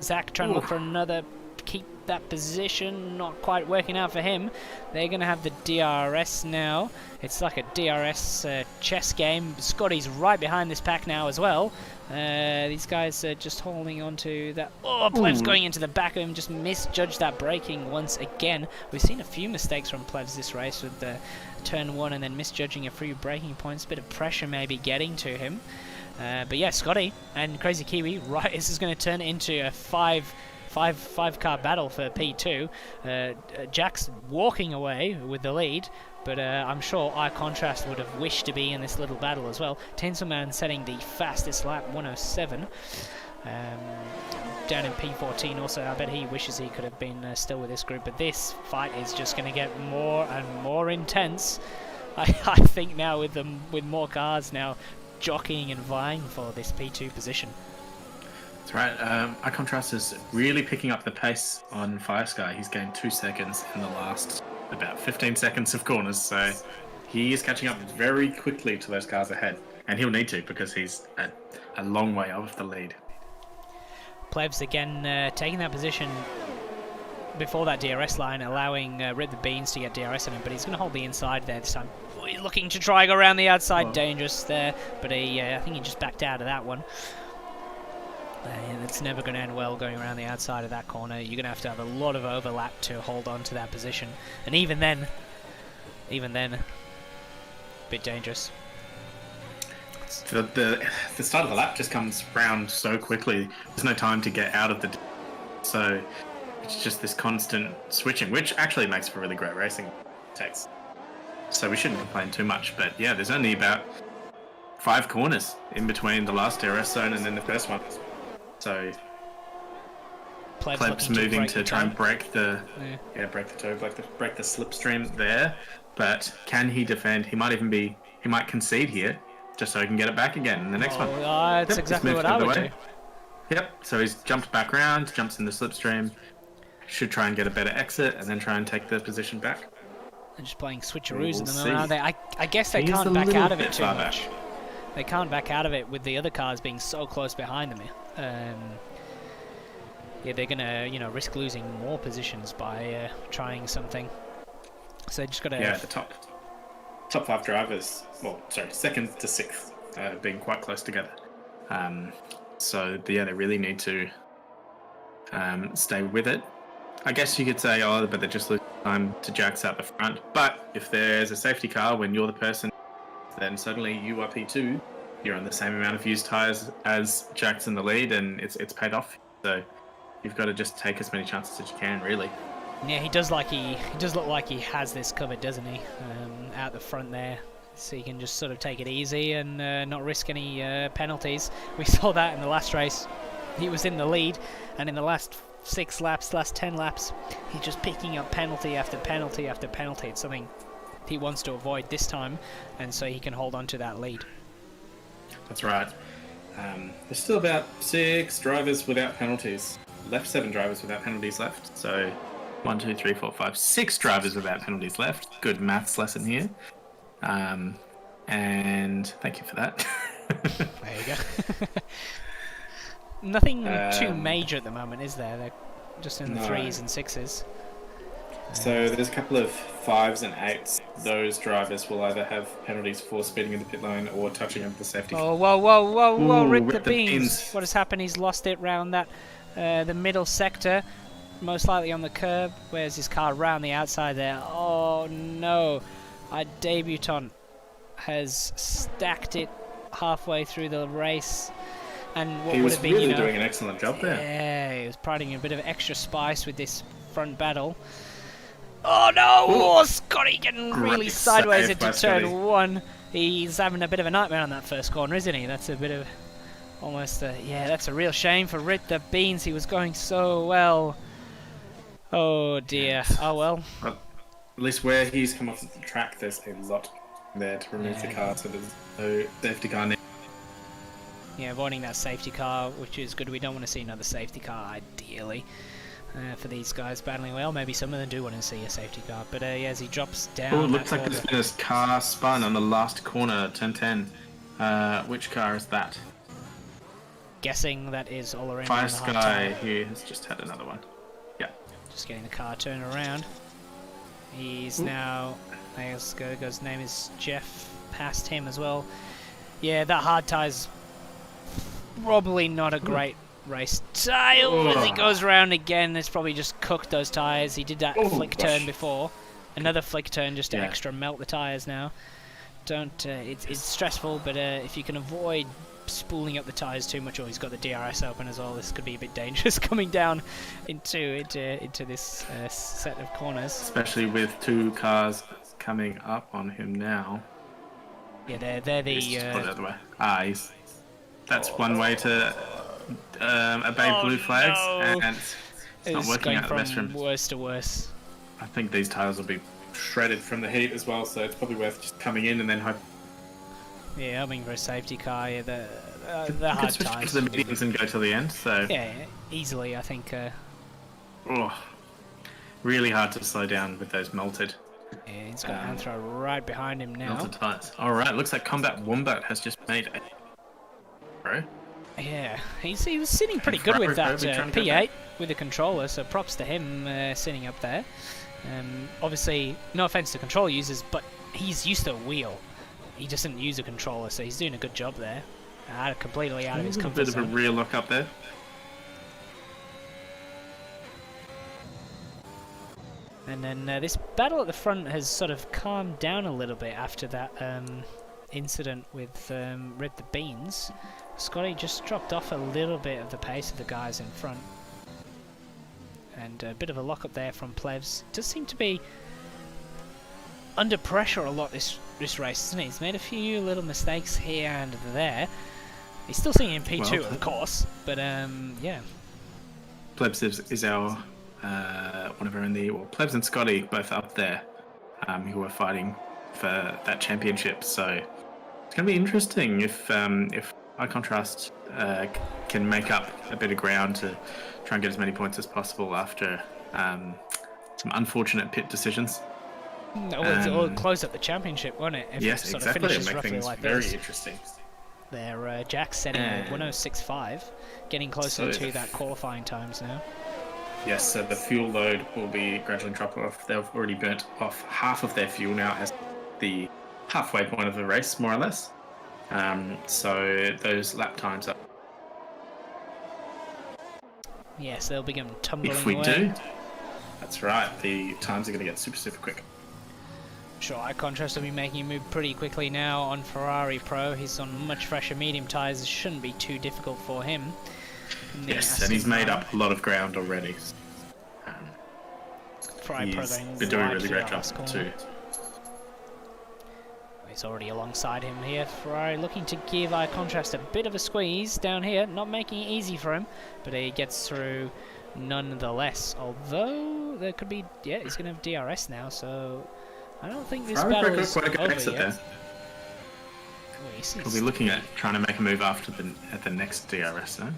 Zach trying to look for another, keep that position, not quite working out for him. They're going to have the DRS now. It's like a DRS chess game. Scotty's right behind this pack now as well. These guys are just holding on to that. Oh, Plebs going into the back of him, just misjudged that braking once again. We've seen a few mistakes from Plebs this race with the turn 1 and then misjudging a few braking points. A bit of pressure maybe getting to him. But yeah, Scotty and Crazy Kiwi, right, this is going to turn into a five-car battle for P2. Jack's walking away with the lead, but I'm sure iContrast would have wished to be in this little battle as well. Tinselman setting the fastest lap, 107. Down in P14 also, I bet he wishes he could have been still with this group, but this fight is just going to get more and more intense. I think now with more cars now jockeying and vying for this P2 position. That's right. iContrast is really picking up the pace on Firesky. He's gained 2 seconds in the last about 15 seconds of corners, so he is catching up very quickly to those cars ahead, and he'll need to because he's a long way off the lead. Plebs again taking that position before that DRS line, allowing Rip the Beans to get DRS on him, but he's going to hold the inside there this time. He's looking to try go around the outside, dangerous there, but I think he just backed out of that one. It's never going to end well going around the outside of that corner. You're going to have a lot of overlap to hold on to that position, and even then, a bit dangerous. The start of the lap just comes round so quickly. There's no time to get out of the... So it's just this constant switching, which actually makes for really great racing takes. So we shouldn't complain too much. But yeah, there's only about 5 corners in between the last DRS zone and then the first one. So Plebs moving to try and break the break the toe, break the slipstream there. But can he defend? He might concede here, just so he can get it back again in the next one. That's exactly what I would do. Yep. So he's jumped back around, jumps in the slipstream. Should try and get a better exit, and then try and take the position back. They're just playing switcheroos at the moment, aren't they? I guess they can't back out of it too much. They can't back out of it with the other cars being so close behind them. Yeah, they're gonna, risk losing more positions by trying something. So they just gotta. Yeah, the top 5 drivers. Well, sorry, 2nd to 6th, being quite close together. So yeah, they really need to stay with it. I guess you could say, but they're just losing time to Jax out the front. But if there's a safety car when you're the person, then suddenly you are P2. You're on the same amount of used tyres as Jax in the lead, and it's paid off. So you've got to just take as many chances as you can, really. Yeah, he does look like he has this covered, doesn't he? Out the front there, so he can just sort of take it easy and not risk any penalties. We saw that in the last race. He was in the lead, and in the last 6 laps, last 10 laps, he's just picking up penalty after penalty after penalty. It's something he wants to avoid this time, and so he can hold on to that lead. That's right. There's still about 6 drivers without penalties. 7 drivers without penalties left. So 1, 2, 3, 4, 5, 6 drivers without penalties left. Good maths lesson here. And thank you for that. There you go. Nothing too major at the moment, is there? They're just in the 3s and 6s. So there's a couple of 5s and 8s. Those drivers will either have penalties for speeding in the pit line or touching up the safety. Oh, whoa, Rip the beans. What has happened? He's lost it round that the middle sector. most likely on the curb. Where's his car? Around the outside there. Oh no, our debutant has stacked it halfway through the race. And what He would was have been, really you know, doing an excellent job there. yeah, he was providing a bit of extra spice with this front battle. Oh no! Oh, Scotty getting really sideways into turn 1. He's having a bit of a nightmare on that first corner, isn't he? That's a bit of almost a, yeah, that's a real shame for Rit the Beans. He was going so well. Oh dear. Oh well. At least where he's come off the track, there's a lot there to remove the car, so there's no safety car now. Yeah, avoiding that safety car, which is good. We don't want to see another safety car, ideally, for these guys battling well. Maybe some of them do want to see a safety car, but yeah, as he drops down. Oh, looks like there's been a car spun on the last corner, turn 10. Which car is that? Guessing that is all around. Fire Sky, who has just had another one. Yeah. Just getting the car turned around. He's now, I guess his name is Jeff, past him as well. Yeah, that hard tie's probably not a great race tile as he goes around again. It's probably just cooked those tires. He did that flick turn before. Another flick turn just to extra melt the tires now. Don't. It's stressful, but if you can avoid spooling up the tires too much, or he's got the DRS open as well, this could be a bit dangerous coming down into this set of corners. Especially with 2 cars coming up on him now. Yeah, they're the. Put it the other way. That's one way to obey blue flags, and it's not working out the best for him. Worse to worse. I think these tires will be shredded from the heat as well, so it's probably worth just coming in and then hope. Yeah, hoping for a safety car. Yeah, the hard tires. To the mediums and go to the end. So yeah, easily I think. Really hard to slow down with those melted. Yeah, he's got Anthro right behind him now. Melted tires. All right, looks like Combat Wombat has just made a. Yeah, he was sitting pretty good with that P8 with the controller, so props to him sitting up there. Obviously, no offense to control users, but he's used to a wheel. He doesn't use a controller, so he's doing a good job there. Completely out of his comfort zone. A bit of a rear lock up there. And then this battle at the front has sort of calmed down a little bit after that incident with Red the Beans. Scotty just dropped off a little bit of the pace of the guys in front. And a bit of a lock up there from Plevs. Does seem to be under pressure a lot this race, isn't he? He's made a few little mistakes here and there. He's still sitting in P2, of course, but yeah. Plebs is our one of our in the Plebs and Scotty both up there, who are fighting for that championship. So it's going to be interesting if High Contrast can make up a bit of ground to try and get as many points as possible after some unfortunate pit decisions. It'll close up the championship, won't it? If yes, it sort exactly. Of finishes Make things like very this. interesting. They're Jack's setting 106.5, getting closer to that qualifying times now. Yes, so the fuel load will be gradually dropping off. They've already burnt off half of their fuel now as the halfway point of the race, more or less. So those lap times are. Yes, they'll begin tumbling away. If we do, that's right. The times are going to get super, super quick. Sure, High Contrast will be making a move pretty quickly now on Ferrari Pro. He's on much fresher medium tyres. It shouldn't be too difficult for him. Yes, and he's made up a lot of ground already. He's been doing a really great job too. He's already alongside him here. Ferrari looking to give High Contrast a bit of a squeeze down here, not making it easy for him, but he gets through nonetheless. Although there could be, yeah, he's going to have DRS now, so I don't think this battle is over yet. We'll be looking at trying to make a move after the next DRS, though.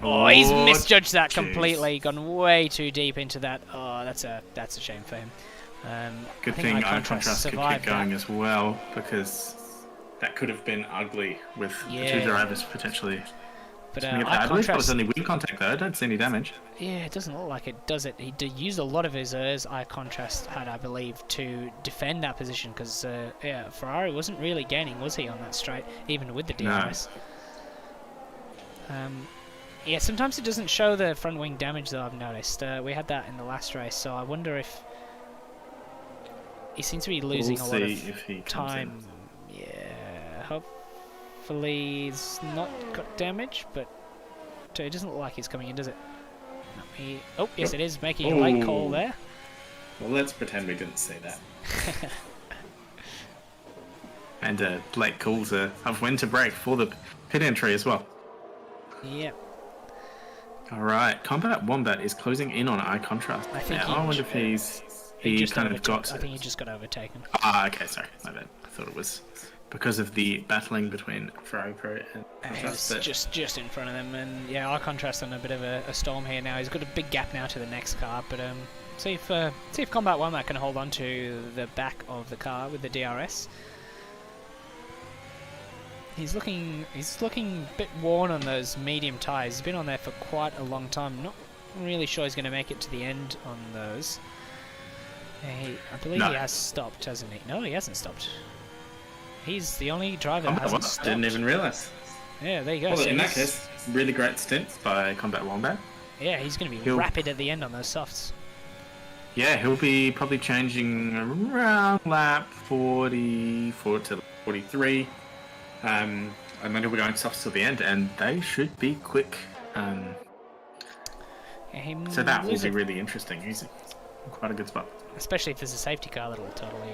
Oh, he's misjudged that completely. Gone way too deep into that. Oh, that's a shame for him. Good thing High Contrast could keep going as well, because that could have been ugly with the two drivers potentially. But I believe that was only wheel contact though. I don't see any damage. Yeah, it doesn't look like it, does it? He did use a lot of his High Contrast had, I believe, to defend that position, because yeah, Ferrari wasn't really gaining, was he, on that straight, even with the DRS? No. Yeah, sometimes it doesn't show the front wing damage though, I've noticed. We had that in the last race, so I wonder if... He seems to be losing a lot of if he comes time. Yeah, hopefully he's not got damage, but it doesn't look like he's coming in, does it? No, oh, yes it is, making a late call there. Well, let's pretend we didn't see that. And late calls of when to brake for the pit entry as well. Yep. Alright, Combat Wombat is closing in on eye contrast. I think I wonder if he kind of got... I think he just got overtaken. Ah, okay, sorry, my bad. I thought it was because of the battling between Ferrari Pro and Contrast. Just in front of them, and yeah, our Contrast on a bit of a storm here now. He's got a big gap now to the next car, but see if Combat Wombat can hold on to the back of the car with the DRS. He's looking a bit worn on those medium tyres. He's been on there for quite a long time. Not really sure he's going to make it to the end on those. I believe he has stopped, hasn't he? No, he hasn't stopped. He's the only driver that hasn't stopped. Didn't even realise. Yeah, there you go. Well, so in that case, really great stint by Combat Wombat. Yeah, he's going to be rapid at the end on those softs. Yeah, he'll be probably changing around lap 44 to 43. And then he'll be going softs till the end, and they should be quick. So that will be really interesting. He's in quite a good spot. Especially if there's a safety car that'll totally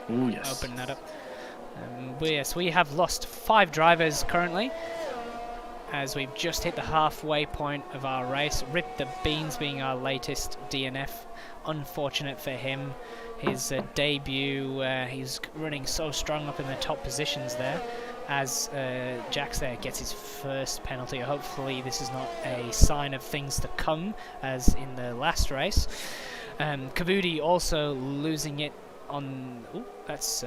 open that up. But yes, we have lost 5 drivers currently, as we've just hit the halfway point of our race. Rip the Beans being our latest DNF. Unfortunate for him. His debut, he's running so strong up in the top positions there, as Jax there gets his first penalty. Hopefully this is not a sign of things to come, as in the last race. Kavudi also losing it on... Ooh, let's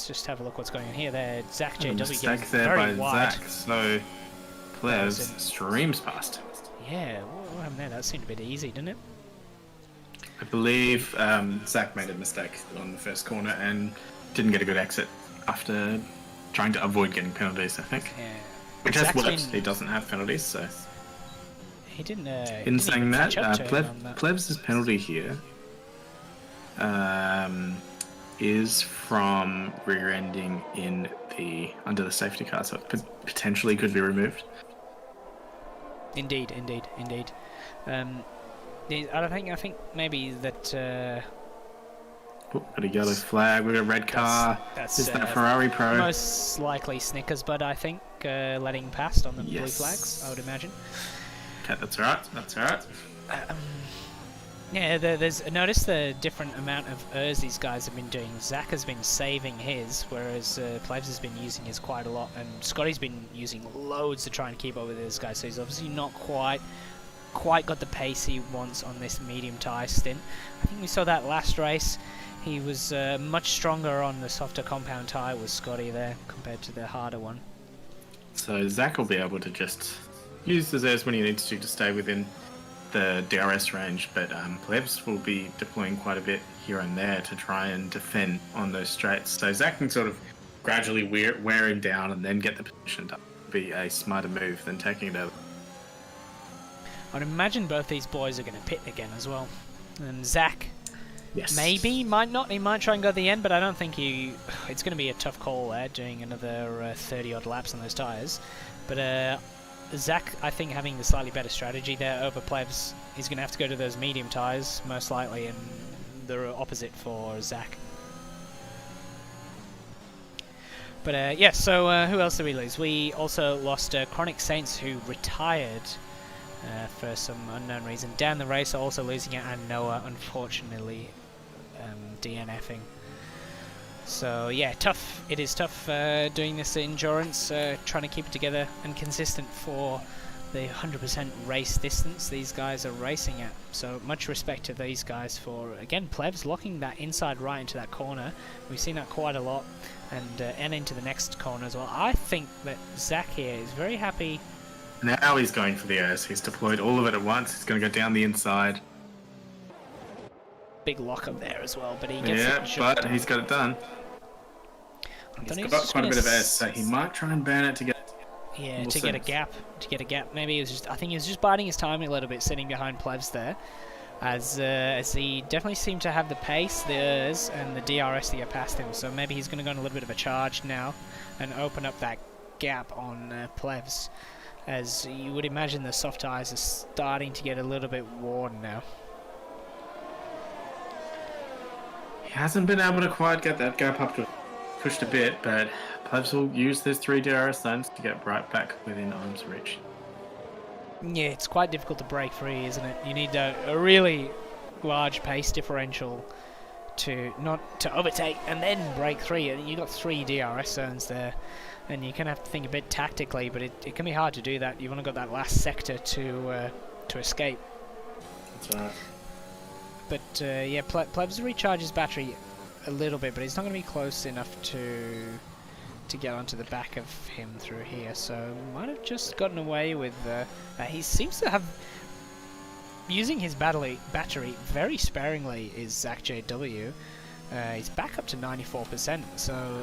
just have a look what's going on here. There, Zach JW getting very wide. Zach, so Plevs streams past. Yeah, what happened there? That seemed a bit easy, didn't it? I believe Zach made a mistake on the first corner and didn't get a good exit after trying to avoid getting penalties, I think. Yeah. Which has worked. He doesn't have penalties, so... He didn't... in saying that, Plebs' penalty here is from rear-ending in under the safety car, so it potentially could be removed. Indeed. I think maybe that... got a yellow flag, we've got a red car. Is that Ferrari Pro? Most likely Snickers, but I think letting past on the blue flags, I would imagine. Okay, that's alright. Yeah, notice the different amount of errs these guys have been doing. Zach has been saving his, whereas Plebs has been using his quite a lot, and Scotty's been using loads to try and keep up with this guy, so he's obviously not quite got the pace he wants on this medium tyre stint. I think we saw that last race. He was much stronger on the softer compound tyre with Scotty there compared to the harder one. So Zach will be able to just use the Zers when he needs to stay within the DRS range, but Plebs will be deploying quite a bit here and there to try and defend on those straights. So Zach can sort of gradually wear him down and then get the position to be a smarter move than taking it over. I'd imagine both these boys are going to pit again as well. And Zach, yes, maybe, might not. He might try and go to the end, but I don't think it's going to be a tough call there, doing another 30-odd laps on those tyres. But Zach, I think, having the slightly better strategy there over Plebs, he's going to have to go to those medium tyres, most likely, and the opposite for Zach. But yeah, so who else did we lose? We also lost Chronic Saints, who retired for some unknown reason. Down the race, also losing it, and Noah, unfortunately, DNFing. So yeah, tough. It is tough doing this endurance, trying to keep it together and consistent for the 100% race distance these guys are racing at. So much respect to these guys for, again, Plebs locking that inside right into that corner. We've seen that quite a lot, and into the next corner as well. I think that Zach here is very happy. Now he's going for the O's. He's deployed all of it at once. He's going to go down the inside. Big lock up there as well, but he gets it. Yeah, but he's got it done. He's got quite a bit of S, so he might try and burn it to get... Yeah, We'll to see. get a gap. Maybe he was just. I think he was just biding his time a little bit, sitting behind Plebs there, as he definitely seemed to have the pace, the ERS, and the DRS to get past him. So maybe he's going to go on a little bit of a charge now, and open up that gap on Plebs. As you would imagine, the soft tyres are starting to get a little bit worn now. He hasn't been able to quite get that gap up to pushed a bit, but Plebs will use those 3 DRS zones to get right back within arm's reach. Yeah, it's quite difficult to break free, isn't it? You need a really large pace differential to not to overtake and then break free. And you got 3 DRS zones there, and you're gonna have to think a bit tactically, but it can be hard to do that. You've only got that last sector to escape. That's right. But yeah, Plebs recharges battery a little bit, but he's not going to be close enough to get onto the back of him through here. So might have just gotten away with. He seems to have using his battery very sparingly. Is Zach JW? He's back up to 94%. So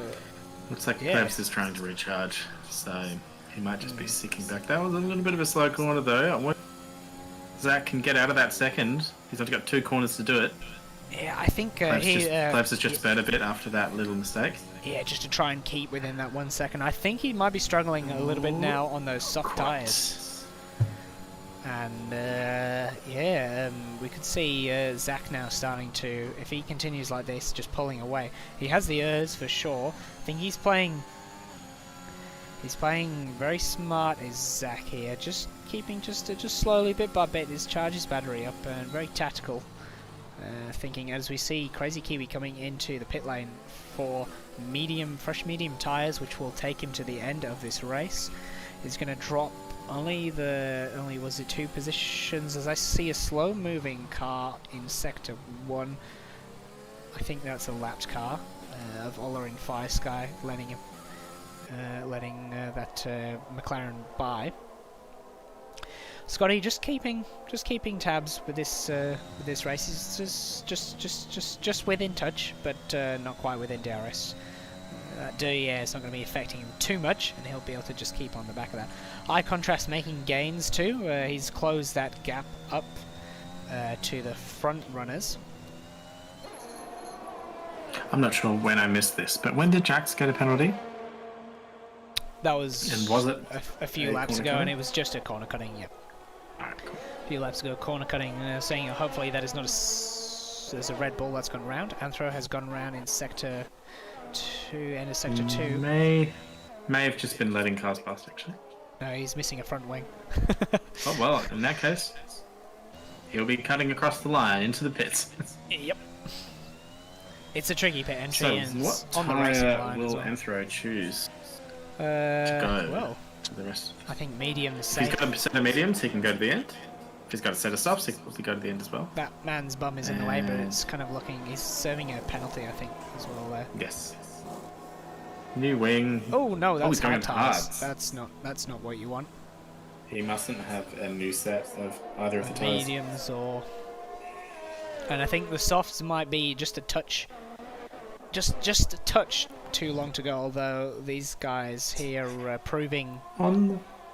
looks like Plebs is trying to recharge, so he might just be sticking back. That was a little bit of a slow corner though. I wonder if Zach can get out of that second. He's only got 2 corners to do it. Yeah, I think Plebs has just sped a bit after that little mistake. Yeah, just to try and keep within that 1 second. I think he might be struggling a little bit now on those soft tyres. And yeah, we could see Zach now starting to, if he continues like this, just pulling away. He has the ERS for sure. I think he's playing very smart, is Zach here. Just keeping just slowly, bit by bit, his charges battery up, and very tactical. Thinking as we see Crazy Kiwi coming into the pit lane for fresh medium tyres, which will take him to the end of this race. He's going to drop only was it 2 positions, as I see a slow moving car in sector 1. I think that's a lapped car of Ollering Fire Sky letting that McLaren by. Scotty just keeping tabs with this race. He's just within touch, but not quite within DRS. It's not going to be affecting him too much, and he'll be able to just keep on the back of that. Eye Contrast making gains too. He's closed that gap up to the front runners. I'm not sure when I missed this, but when did Jax get a penalty? That was, and was it a few laps ago, and it was just a corner cutting. Yep. Alright, cool. A few laps ago, corner cutting, saying hopefully that is not there's a Red Bull that's gone round. Anthro has gone round in sector 2, end of sector 2. May have just been letting cars past, actually. No, he's missing a front wing. Oh well, in that case, he'll be cutting across the line into the pits. Yep. It's a tricky pit entry, So and what on the racing line will as well. Anthro choose to go well, to the rest? I think medium is If he's safe. got a set of mediums, he can go to the end. If he's got a set of softs, he can probably go to the end as well. That man's bum is in the way, but it's kind of looking. He's serving a penalty, I think, as well there. Yes. New wing. Oh no, that's he's going hard into tyres. hards. That's not what you want. He mustn't have a new set of either of the tyres. Mediums or, and I think the softs might be just a touch, just a touch too long to go. Although these guys here are proving.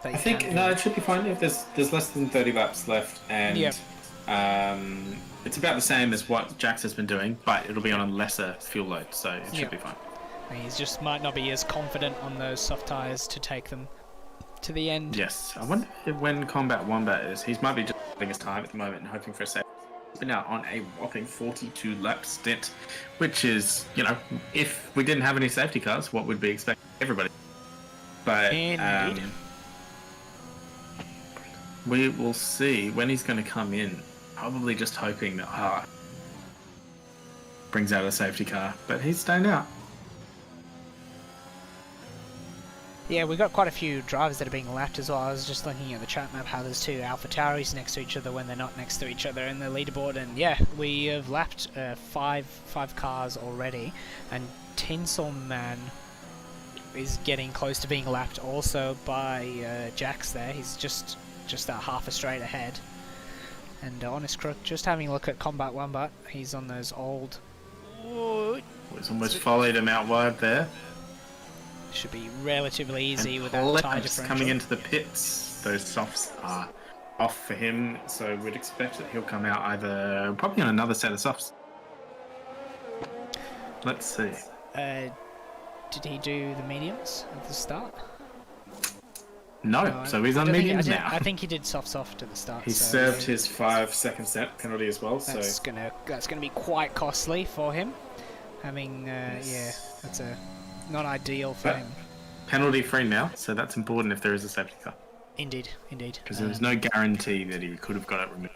I think it should be fine if there's less than 30 laps left, and it's about the same as what Jax has been doing, but it'll be on a lesser fuel load, so it should be fine. He just might not be as confident on those soft tyres to take them to the end. Yes, I wonder if when Combat Wombat is, he might be just having his time at the moment and hoping for a save. He's been out on a whopping 42 lap stint, which is, if we didn't have any safety cars, what would be expected of everybody? But we will see when he's going to come in. Probably just hoping that brings out a safety car, but he's staying out. Yeah, we got quite a few drivers that are being lapped as well. I was just looking at the chat map how there's 2 Alpha Tauris next to each other when they're not next to each other in the leaderboard, and yeah, we have lapped 5 cars already, and Tinsel Man is getting close to being lapped also by Jax there. He's just that half a straight ahead. And Honest Crook, just having a look at Combat Wombat, he's on those old... He's almost followed him out wide there. Should be relatively easy And with that tire Plebs differential. coming into the pits. Those softs are off for him, so we'd expect that he'll come out either probably on another set of softs. Let's see. Did he do the mediums at the start? No, so he's on mediums now. I think he did soft at the start. He served his 5-second set penalty as well. That's so gonna be quite costly for him. Having yeah, that's not ideal for him. Penalty free now, so that's important if there is a safety car. Indeed. Because there was no guarantee that he could have got it removed.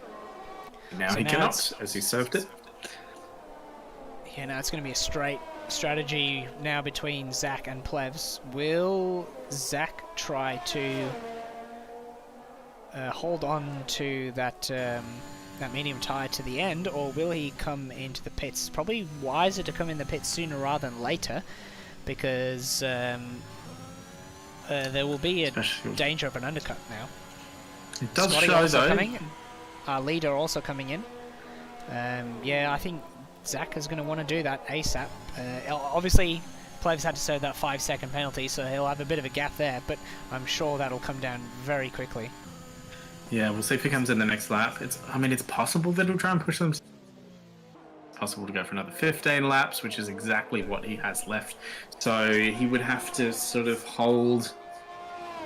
Now he cannot, as he served it. Yeah, now it's going to be a straight strategy now between Zach and Plevs. Will Zach try to hold on to that medium tire to the end, or will he come into the pits? It's probably wiser to come in the pits sooner rather than later, because there will be a danger of an undercut now. It does Scotty show also though. coming. Our leader also coming in. Yeah, I think Zach is going to want to do that ASAP. Obviously, Plevs had to serve that 5-second penalty, so he'll have a bit of a gap there, but I'm sure that'll come down very quickly. Yeah, we'll see if he comes in the next lap. It's possible that he'll try and push them. It's possible to go for another 15 laps, which is exactly what he has left. So he would have to sort of hold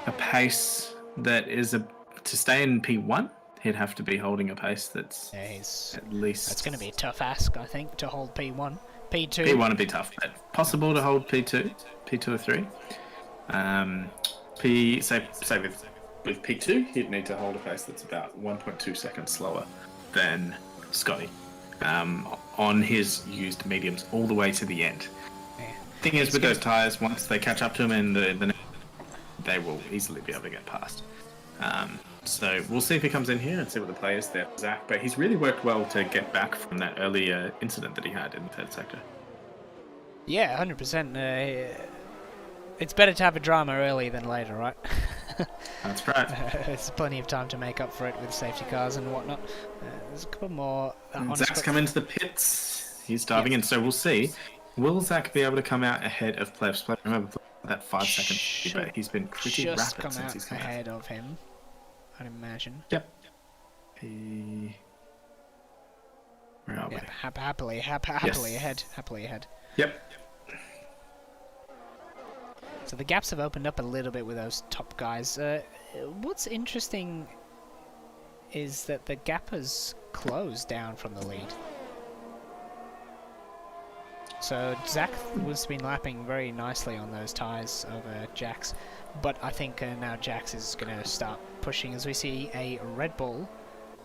a pace that is to stay in P1. He'd have to be holding a pace that's at least... That's going to be a tough ask, I think, to hold P1. P2... P1 would be tough, but possible to hold P2 or 3. Say with P2, he'd need to hold a pace that's about 1.2 seconds slower than Scotty on his used mediums all the way to the end. Yeah. Thing is, with those tyres, once they catch up to him in they will easily be able to get past. So we'll see if he comes in here and see what the play is there for Zach. But he's really worked well to get back from that earlier incident that he had in the third sector. Yeah, 100%. It's better to have a drama early than later, right? That's right. There's plenty of time to make up for it with safety cars and whatnot. There's a couple more... Zach's come into the pits. He's diving in, so we'll see. Will Zach be able to come out ahead of Plebs? Remember that 5-second, but he's been pretty rapid since he's come ahead of him, I'd imagine. Yep. Where are we? Happily ahead. Happily ahead. Yep. So the gaps have opened up a little bit with those top guys. What's interesting is that the gap has closed down from the lead. So Zach has been lapping very nicely on those tyres over Jax, but I think now Jax is going to start pushing as we see a Red Bull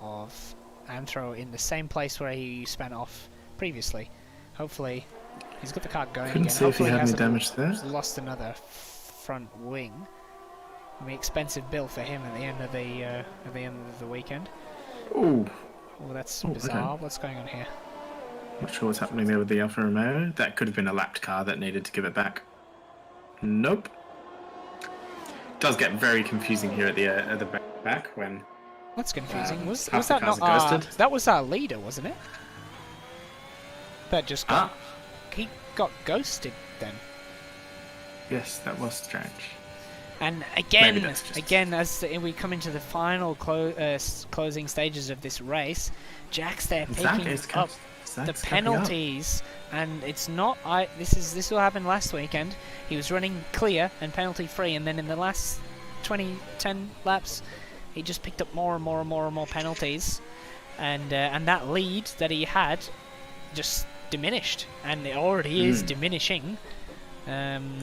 of Anthro in the same place where he spun off previously. Hopefully, he's got the car going Couldn't again. see Hopefully if he had any hasn't damage there. lost another front wing. I mean, expensive bill for him at the end of the weekend. Ooh. Oh, that's bizarre. Okay. What's going on here? Not sure what's happening there with the Alfa Romeo. That could have been a lapped car that needed to give it back. Nope. Does get very confusing here at the back when... That's confusing. Was half that the cars not are ghosted? that was our leader, wasn't it? That just got... He got ghosted then. Yes, that was strange. And again, as we come into the final closing stages of this race, Jack's there picking up the penalties, and it's not. This will happen last weekend. He was running clear and penalty free, and then in the last 10 laps, he just picked up more and more penalties, and that lead that he had just diminished, and it already is diminishing.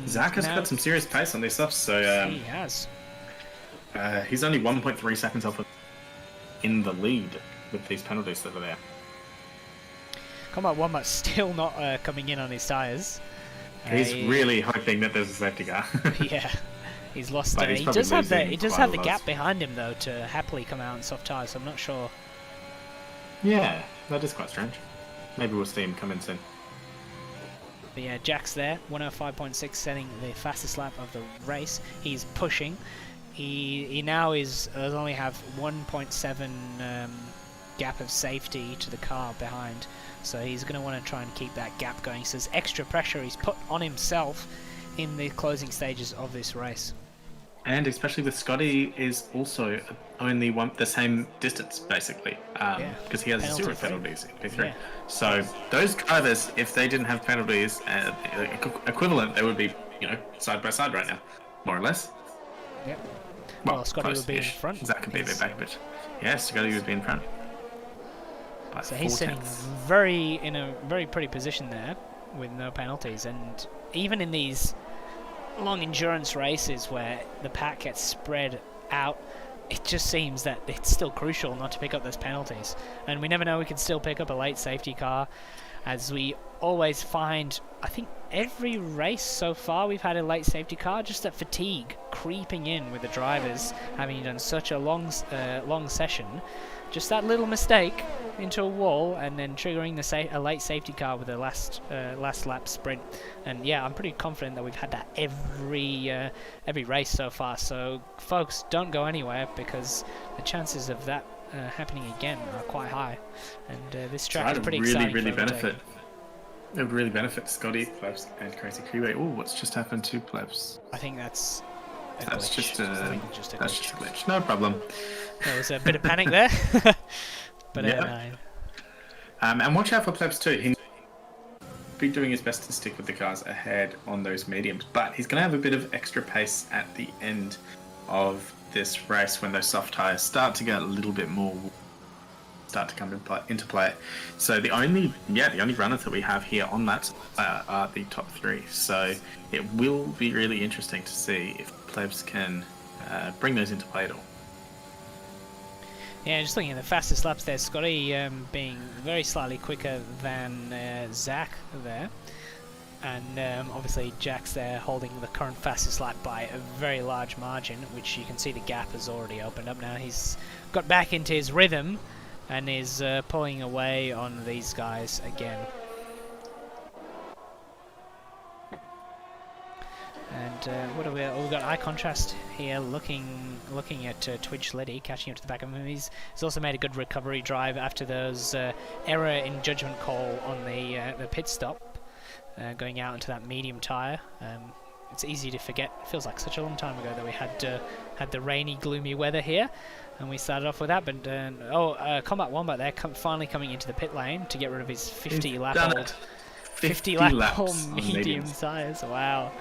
Zach has got some serious pace on these stuff, so he has. He's only 1.3 seconds off in the lead with these penalties that are there. Combat Wombat's still not coming in on his tyres. He's really hoping that there's a safety car. Yeah, he's lost it. He does have the gap behind him though to happily come out on soft tyres. So I'm not sure. Yeah, that is quite strange. Maybe we'll see him come in soon. But yeah, Jack's there, 105.6, setting the fastest lap of the race. He's pushing. He now only have 1.7 gap of safety to the car behind. So he's going to want to try and keep that gap going. So there's extra pressure he's put on himself in the closing stages of this race. And especially with Scotty is also only the same distance, basically, because he has zero penalties in P3. Yeah. So those drivers, if they didn't have penalties equivalent, they would be, side by side right now, more or less. Yeah. Well, Scotty would be in front. Zach could be a bit back, but yeah, Scotty would be in front. So he's sitting in a very pretty position there with no penalties, and even in these long endurance races where the pack gets spread out, it just seems that it's still crucial not to pick up those penalties. And we never know, we can still pick up a late safety car, as we always find. I think every race so far we've had a late safety car, just that fatigue creeping in with the drivers having done such a long session. Just that little mistake into a wall and then triggering a late safety car with a last lap sprint. And yeah, I'm pretty confident that we've had that every race so far. So folks, don't go anywhere, because the chances of that happening again are quite high. And this track is pretty exciting. It would really benefit Scotty, Plebs, and Crazy Kiwi. Oh, what's just happened to Plebs? I think that's just a glitch. No problem. There was a bit of panic there. But yeah. And watch out for Plebs too. He'll be doing his best to stick with the cars ahead on those mediums, but he's going to have a bit of extra pace at the end of this race when those soft tyres start to get a little bit more, start to come into play. So the only runners that we have here on that are the top three. So it will be really interesting to see if Plebs can bring those into play at all. Yeah, just looking at the fastest laps there, Scotty being very slightly quicker than Zach there. And obviously Jack's there holding the current fastest lap by a very large margin, which you can see the gap has already opened up now. He's got back into his rhythm and is pulling away on these guys again. And what have we? Oh, we've got eye contrast here, looking at Twitch Liddy, catching up to the back of him. He's also made a good recovery drive after those error in judgment call on the pit stop, going out into that medium tyre. It's easy to forget. It feels like such a long time ago that we had the rainy, gloomy weather here, and we started off with that. But Combat Wombat there, finally coming into the pit lane to get rid of his 50 lap old medium tyres. Wow.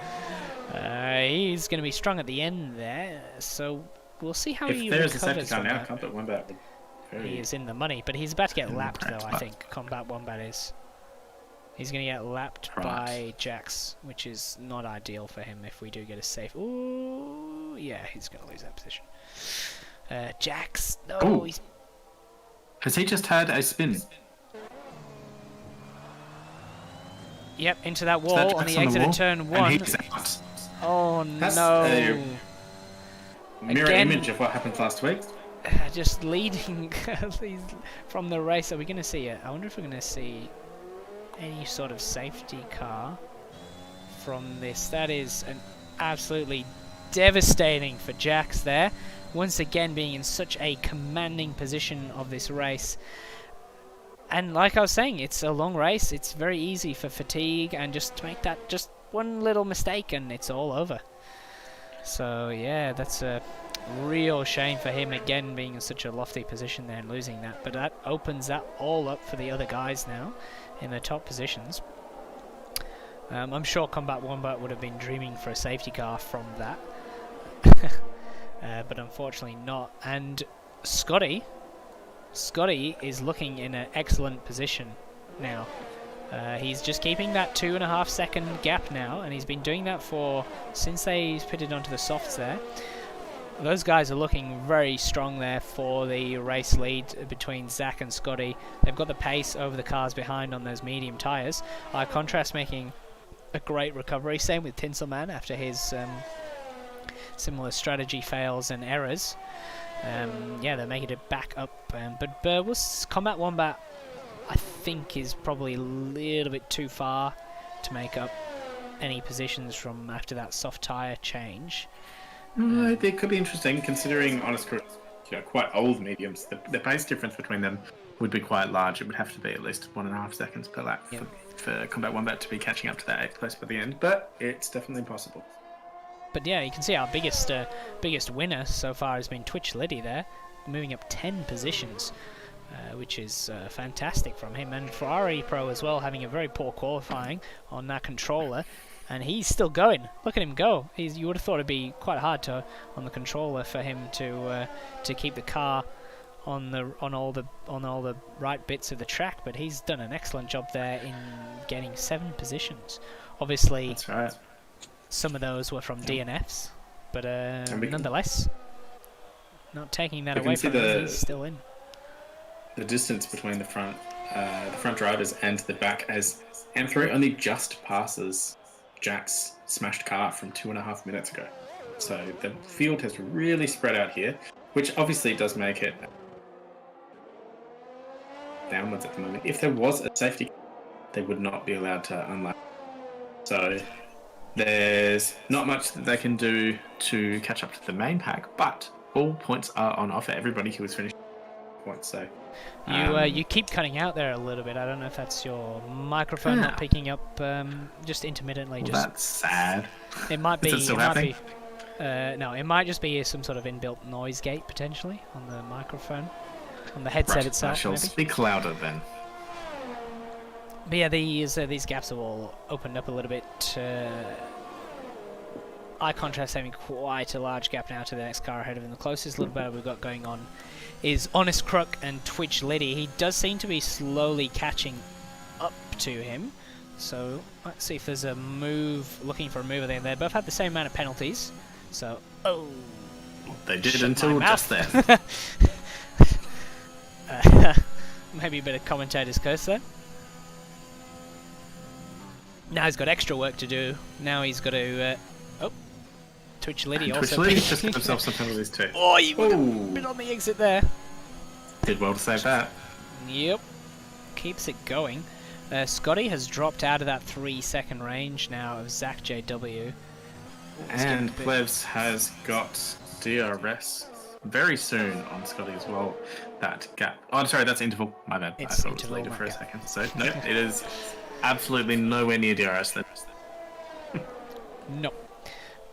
He's going to be strong at the end there, so we'll see how he recovers. If there is a safety car now, Combat Wombat. He is in the money, but he's about to get lapped though, I think. Combat Wombat is. He's going to get lapped by Jax, which is not ideal for him if we do get a safe. Ooh, yeah, he's going to lose that position. Jax, no, he's... Has he just had a spin? Yep, into that wall on the exit of turn 1. And he's out. Oh That's no! A mirror image of what happened last week. Just leading from the race. Are we going to see it? I wonder if we're going to see any sort of safety car from this. That is an absolutely devastating for Jax there. Once again being in such a commanding position of this race. And like I was saying, it's a long race. It's very easy for fatigue and just to make that just one little mistake and it's all over. So yeah, that's a real shame for him again, being in such a lofty position there and losing that. But that opens that all up for the other guys now in the top positions. I'm sure Combat Wombat would have been dreaming for a safety car from that. But unfortunately not. And Scotty is looking in an excellent position now. He's just keeping that 2.5 second gap now, and he's been doing that since they pitted onto the softs there. Those guys are looking very strong there for the race lead between Zach and Scotty. They've got the pace over the cars behind on those medium tyres. Contrast making a great recovery. Same with Tinselman after his similar strategy fails and errors. Yeah, they're making it back up. But Combat Wombat, I think, is probably a little bit too far to make up any positions from after that soft tyre change. It could be interesting, considering, honestly, quite old mediums, the pace difference between them would be quite large. It would have to be at least 1.5 seconds per lap for Combat Wombat to be catching up to that 8th place by the end, but it's definitely possible. But yeah, you can see our biggest winner so far has been Twitch Liddy there, moving up 10 positions, which is fantastic from him. And Ferrari Pro as well, having a very poor qualifying on that controller, and he's still going. Look at him go. You would have thought it'd be quite hard on the controller for him to keep the car on all the right bits of the track, but he's done an excellent job there in getting 7 positions. Obviously, that's right. Some of those were from DNFs, but nonetheless, not taking that away from him, he's still in. The distance between the front drivers and the back, as M3 only just passes Jack's smashed car from 2.5 minutes ago. So the field has really spread out here, which obviously does make it downwards at the moment. If there was a safety car, they would not be allowed to unlock. So there's not much that they can do to catch up to the main pack, but all points are on offer. Everybody who has finished points. So you keep cutting out there a little bit. I don't know if that's your microphone not picking up just intermittently. Well, that's sad. It might be. Is it still happening? No, it might just be some sort of inbuilt noise gate potentially on the microphone, on the headset itself. I shall speak louder then. But yeah, these gaps have all opened up a little bit. Eye contrast having quite a large gap now to the next car ahead of him. The closest little battle we've got going on is Honest Crook and Twitch Liddy. He does seem to be slowly catching up to him. So let's see if there's a move, looking for a move there. They both have the same amount of penalties. So, they did until just then. Maybe a bit of commentator's curse there. Now he's got extra work to do. Now he's got to... Twitch Liddy also... Twitch Liddy just got himself some penalties too. Oh, you would have been on the exit there. Did well to save that. Yep. Keeps it going. Scotty has dropped out of that 3-second range now of Zach JW. And Plebs has got DRS very soon on Scotty as well. That gap... Oh, sorry, that's interval. My bad. I thought it was later for a second. So, no, it is... absolutely nowhere near DRS then. No.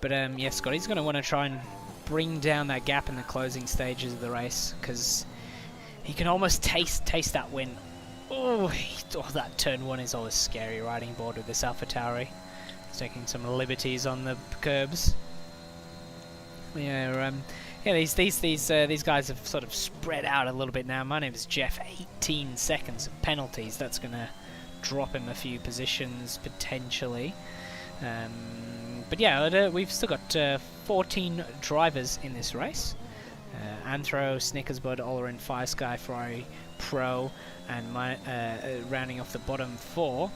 But yeah, Scotty's going to want to try and bring down that gap in the closing stages of the race, because he can almost taste that win. Oh, that turn 1 is always scary riding board with this AlphaTauri. He's taking some liberties on the curbs. Yeah, these guys have sort of spread out a little bit now. My name is Jeff. 18 seconds of penalties. That's going to drop him a few positions potentially. But yeah, we've still got 14 drivers in this race. Anthro, Snickersbud, Olerin, Firesky, Ferrari Pro, and rounding off the bottom 4.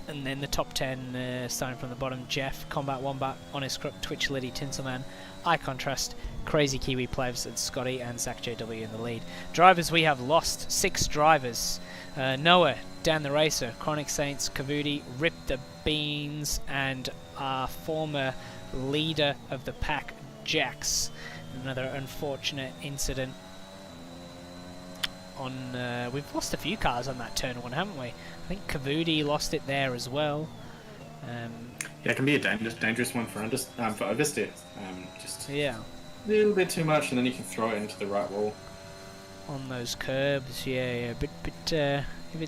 And then the top 10, starting from the bottom: Jeff, Combat Wombat, Honest Crook, Twitch Liddy, Tinselman, Eye Contrast, Crazy Kiwi Plebs, and Scotty and Zach JW in the lead. Drivers we have lost: 6 drivers. Noah, Dan the Racer, Chronic Saints, Kavudi, Rip the Beans, and our former leader of the pack, Jax. Another unfortunate incident on... we've lost a few cars on that turn 1, haven't we? I think Kavudi lost it there as well. Yeah, it can be a dangerous one for oversteer. Just yeah, a little bit too much, and then you can throw it into the right wall. On those curbs, yeah, a bit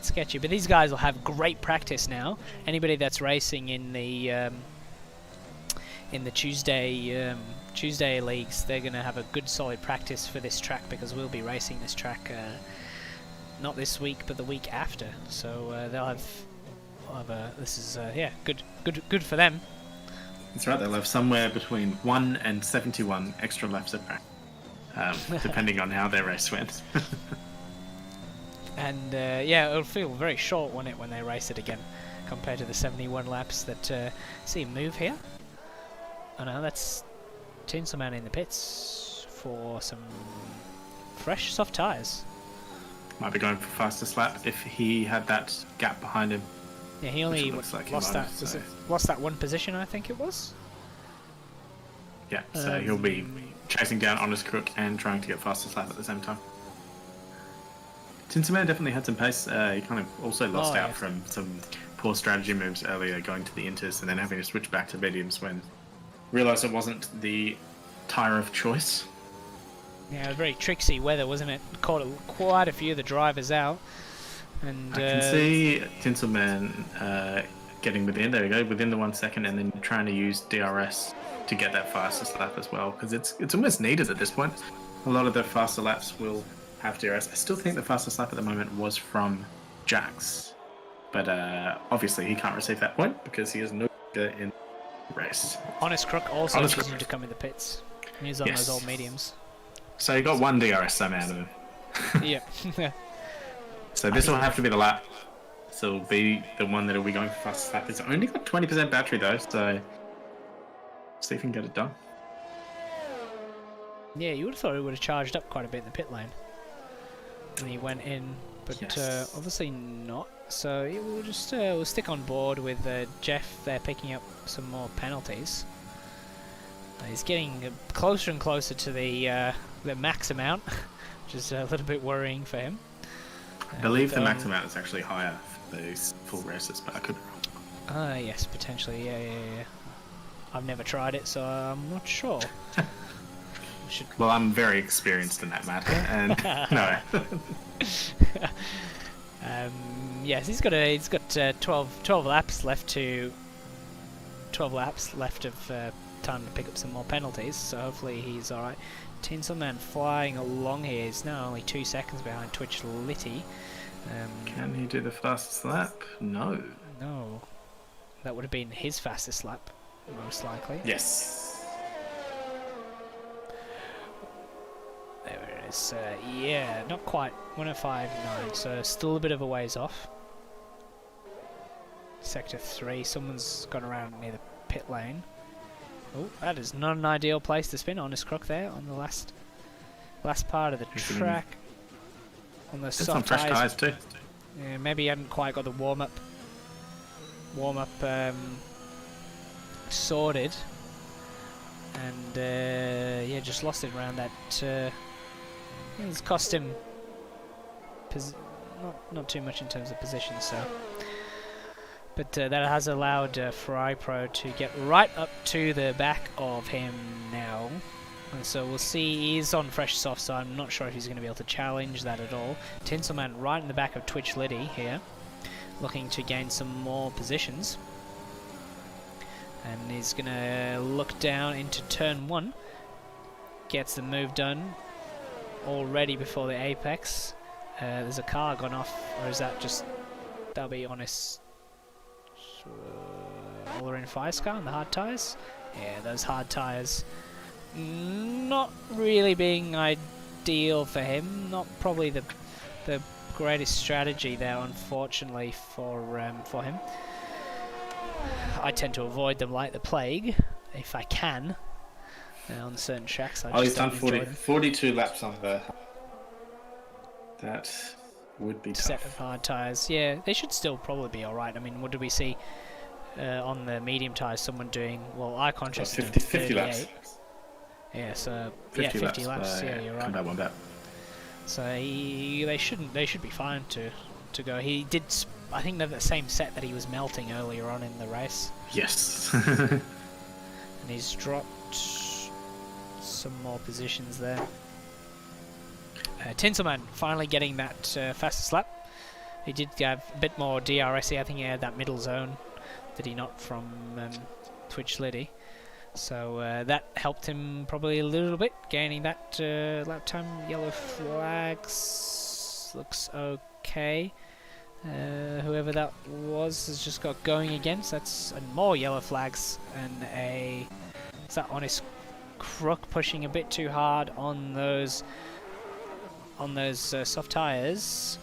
sketchy. But these guys will have great practice now. Anybody that's racing in the Tuesday leagues, they're going to have a good solid practice for this track, because we'll be racing this track not this week but the week after. So they'll have this is good for them. That's right. They'll have somewhere between 1 and 71 extra laps of practice. Depending on how their race went. And yeah, it'll feel very short, won't it, when they race it again, compared to the 71 laps that see him move here. Oh no, that's Tinselman in the pits for some fresh soft tyres. Might be going for fastest lap if he had that gap behind him. Yeah, he only lost that 1 position, I think it was. Yeah, so he'll be chasing down Honest Crook and trying to get fastest lap at the same time. Tinselman definitely had some pace. He kind of also lost out from some poor strategy moves earlier, going to the inters and then having to switch back to mediums when realised it wasn't the tyre of choice. Yeah, very tricksy weather, wasn't it? Caught quite a few of the drivers out. And I can see Tinselman getting within. There we go, within the 1 second, and then trying to use DRS to get that fastest lap as well, because it's almost needed at this point. A lot of the faster laps will have DRS. I still think the fastest lap at the moment was from Jax, but obviously he can't receive that point because he is no good in the race. Honest Crook also choosing to come in the pits. He's on those old mediums. So he got one DRS somehow out of him. Yeah. So this will have to be the lap. So it'll be the one that will be going for fastest lap. It's only got 20% battery though, so see if we can get it done. Yeah, you would have thought it would have charged up quite a bit in the pit lane when he went in, but obviously not. So we'll just we'll stick on board with Jeff there picking up some more penalties. He's getting closer and closer to the max amount, which is a little bit worrying for him. I believe the max amount is actually higher for these full races, but I could be wrong. Yes, potentially, yeah. I've never tried it, so I'm not sure. Well, I'm very experienced in that matter, and no. Yes, he's got 12 laps left of time to pick up some more penalties, so hopefully he's all right. Tinselman flying along here. He's now only 2 seconds behind Twitch Litty. Can he do the fastest lap? No. No. That would have been his fastest lap, most likely. Yes. There it is. Yeah, not quite. 105.9, so still a bit of a ways off. Sector 3. Someone's gone around near the pit lane. Oh, that is not an ideal place to spin. Honest Crook there on the last part of the track. On the soft fresh tyres too. Yeah, maybe he hadn't quite got the warm up sorted, and yeah, just lost it around that. It's cost him not too much in terms of position, so. But that has allowed FryPro to get right up to the back of him now. And so we'll see, he's on fresh soft, so I'm not sure if he's going to be able to challenge that at all. Tinselman right in the back of Twitch Litty here, looking to gain some more positions. And he's going to look down into turn 1. Gets the move done already before the apex. There's a car gone off, or is that just, that'll be Honest... All-in Firescar on the hard tyres. Yeah, those hard tyres not really being ideal for him. Not probably the greatest strategy there, unfortunately for him. I tend to avoid them like the plague if I can on certain tracks. He's done 42 laps on the. That would be tough. Set of hard tyres. Yeah, they should still probably be alright. I mean, what did we see on the medium tyres? Someone doing, well, eye contrast 50 laps. Yeah, so 50 50 laps. Yeah, you're right. One back. So they should be fine to go. He did, I think, they're the same set that he was melting earlier on in the race. Yes. And he's dropped some more positions there. Tinselman finally getting that fastest lap. He did have a bit more DRS. I think he had that middle zone, did he not, from Twitch Litty. So that helped him probably a little bit, gaining that lap time. Yellow flags looks okay. Whoever that was has just got going again. So that's more yellow flags and is that Honest Crook pushing a bit too hard on those soft tyres.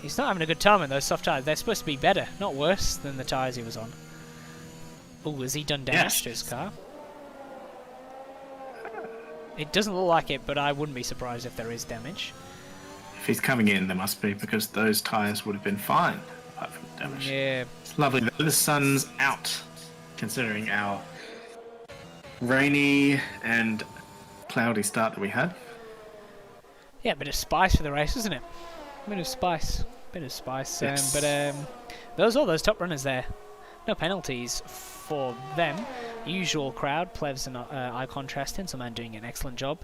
He's not having a good time on those soft tyres. They're supposed to be better, not worse than the tyres he was on. Oh, has he done damage to his car? It doesn't look like it, but I wouldn't be surprised if there is damage. If he's coming in, there must be, because those tyres would have been fine apart from the damage. Yeah. It's lovely that the sun's out, considering our rainy and cloudy start that we had. Yeah, a bit of spice for the race, isn't it? Bit of spice. Yes. Those all those top runners there. No penalties for them. Usual crowd, Plevs and Eye Contrast, and some man doing an excellent job.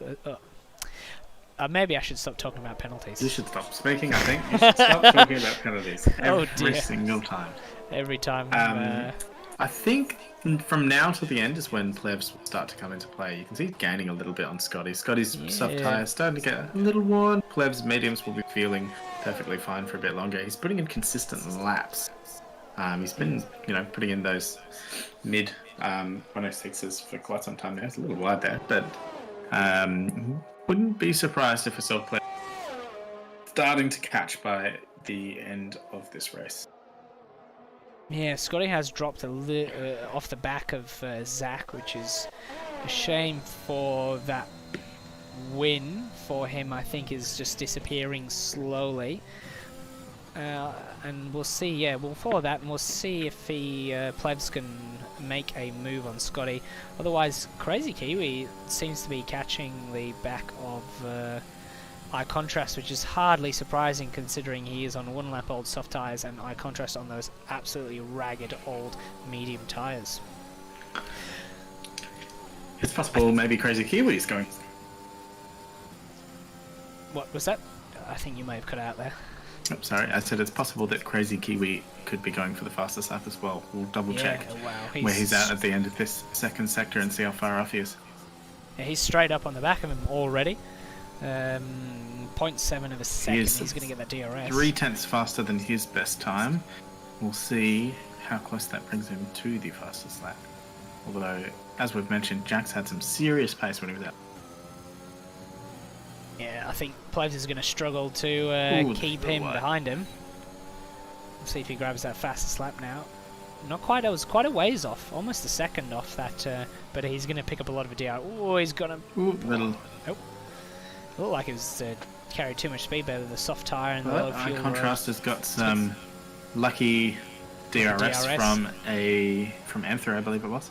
Maybe I should stop talking about penalties. You should stop speaking, I think. You should stop talking about penalties every single time. Every time. I think from now to the end is when plebs will start to come into play. You can see gaining a little bit on Scotty. Scotty's soft tyre starting to get a little worn. Plebs mediums will be feeling perfectly fine for a bit longer. He's putting in consistent laps. He's been, putting in those mid 106s for quite some time now. It's a little wide there, but wouldn't be surprised if we saw plebs starting to catch by the end of this race. Yeah, Scotty has dropped off the back of Zach, which is a shame for that win for him. I think is just disappearing slowly, and we'll see. Yeah, we'll follow that, and we'll see if the plebs can make a move on Scotty. Otherwise, Crazy Kiwi seems to be catching the back of Eye Contrast, which is hardly surprising considering he is on 1 lap old soft tyres and Eye Contrast on those absolutely ragged old medium tyres. It's possible maybe Crazy Kiwi is going. What was that? I think you may have cut out there. Oh, sorry, I said it's possible that Crazy Kiwi could be going for the fastest lap as well. We'll double check where he's at the end of this second sector and see how far off he is. Yeah, he's straight up on the back of him already. 0.7 of a second, he's going to get that DRS. 0.3 faster than his best time. We'll see how close that brings him to the fastest lap. Although, as we've mentioned, Jack's had some serious pace when he was out. Yeah, I think Plebs is going to struggle to keep him behind him. We'll see if he grabs that fastest lap now. Not quite, it was quite a ways off, almost a second off that, but he's going to pick up a lot of a DRS. Oh, he's got a... little... Oh. Looked like it was carried too much speed better than the soft tyre and the low fuel. Eye Contrast has got some lucky DRS from Anthro, I believe it was.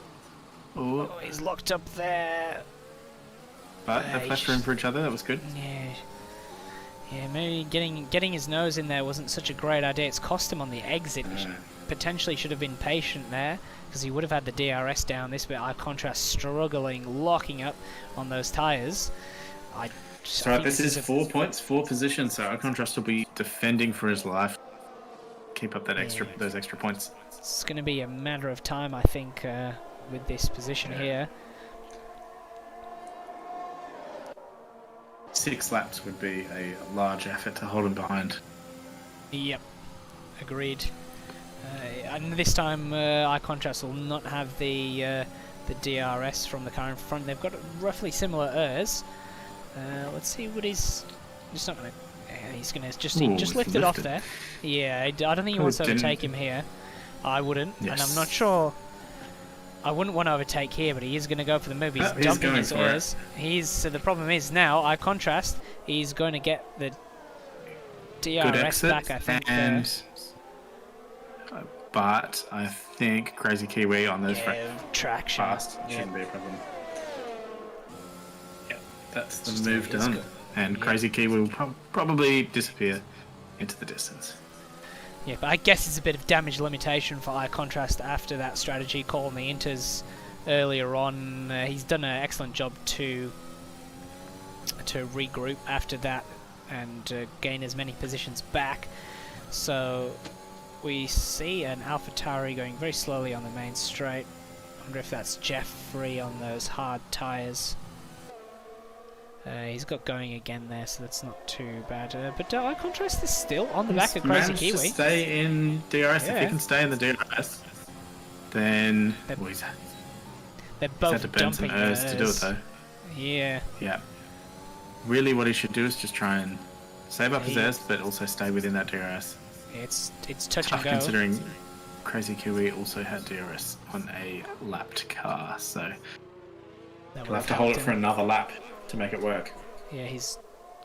Oh, he's locked up there. But they've left room for each other. That was good. Yeah. Maybe getting his nose in there wasn't such a great idea. It's cost him on the exit. Potentially should have been patient there because he would have had the DRS down this bit. Eye Contrast struggling, locking up on those tyres. So this is 4 points, 4 positions. So Eye Contrast will be defending for his life. Keep up that those extra points. It's going to be a matter of time, I think, with this position here. 6 laps would be a large effort to hold him behind. Yep, agreed. And this time, Eye Contrast will not have the DRS from the car in front. They've got roughly similar ERS. Let's see what he's not going to. He's going to just lift it off there. Yeah, I don't think he wants to overtake him here. I wouldn't, and I'm not sure. I wouldn't want to overtake here, but he is going to go for the move. He's dumping his ERS. So the problem is now, Eye Contrast, he's going to get the DRS back, I think. But I think Crazy Kiwi on those traction fast shouldn't be a problem. That's the move done. And Crazy Kiwi will probably disappear into the distance. Yeah, but I guess it's a bit of damage limitation for Eye Contrast after that strategy call on the Inters earlier on. He's done an excellent job to regroup after that and gain as many positions back. So we see an AlphaTauri going very slowly on the main straight. I wonder if that's Jeffrey on those hard tyres. He's got going again there, so that's not too bad. But Eye Contrast is still on the back of Crazy Kiwi. To stay in DRS. If he can stay in the DRS, then they're both dumping ERS to do it though. Yeah. Really, what he should do is just try and save up his ERS, but also stay within that DRS. It's touch and go. Considering Crazy Kiwi also had DRS on a lapped car, so he'll have to hold it for another lap to make it work. Yeah, he's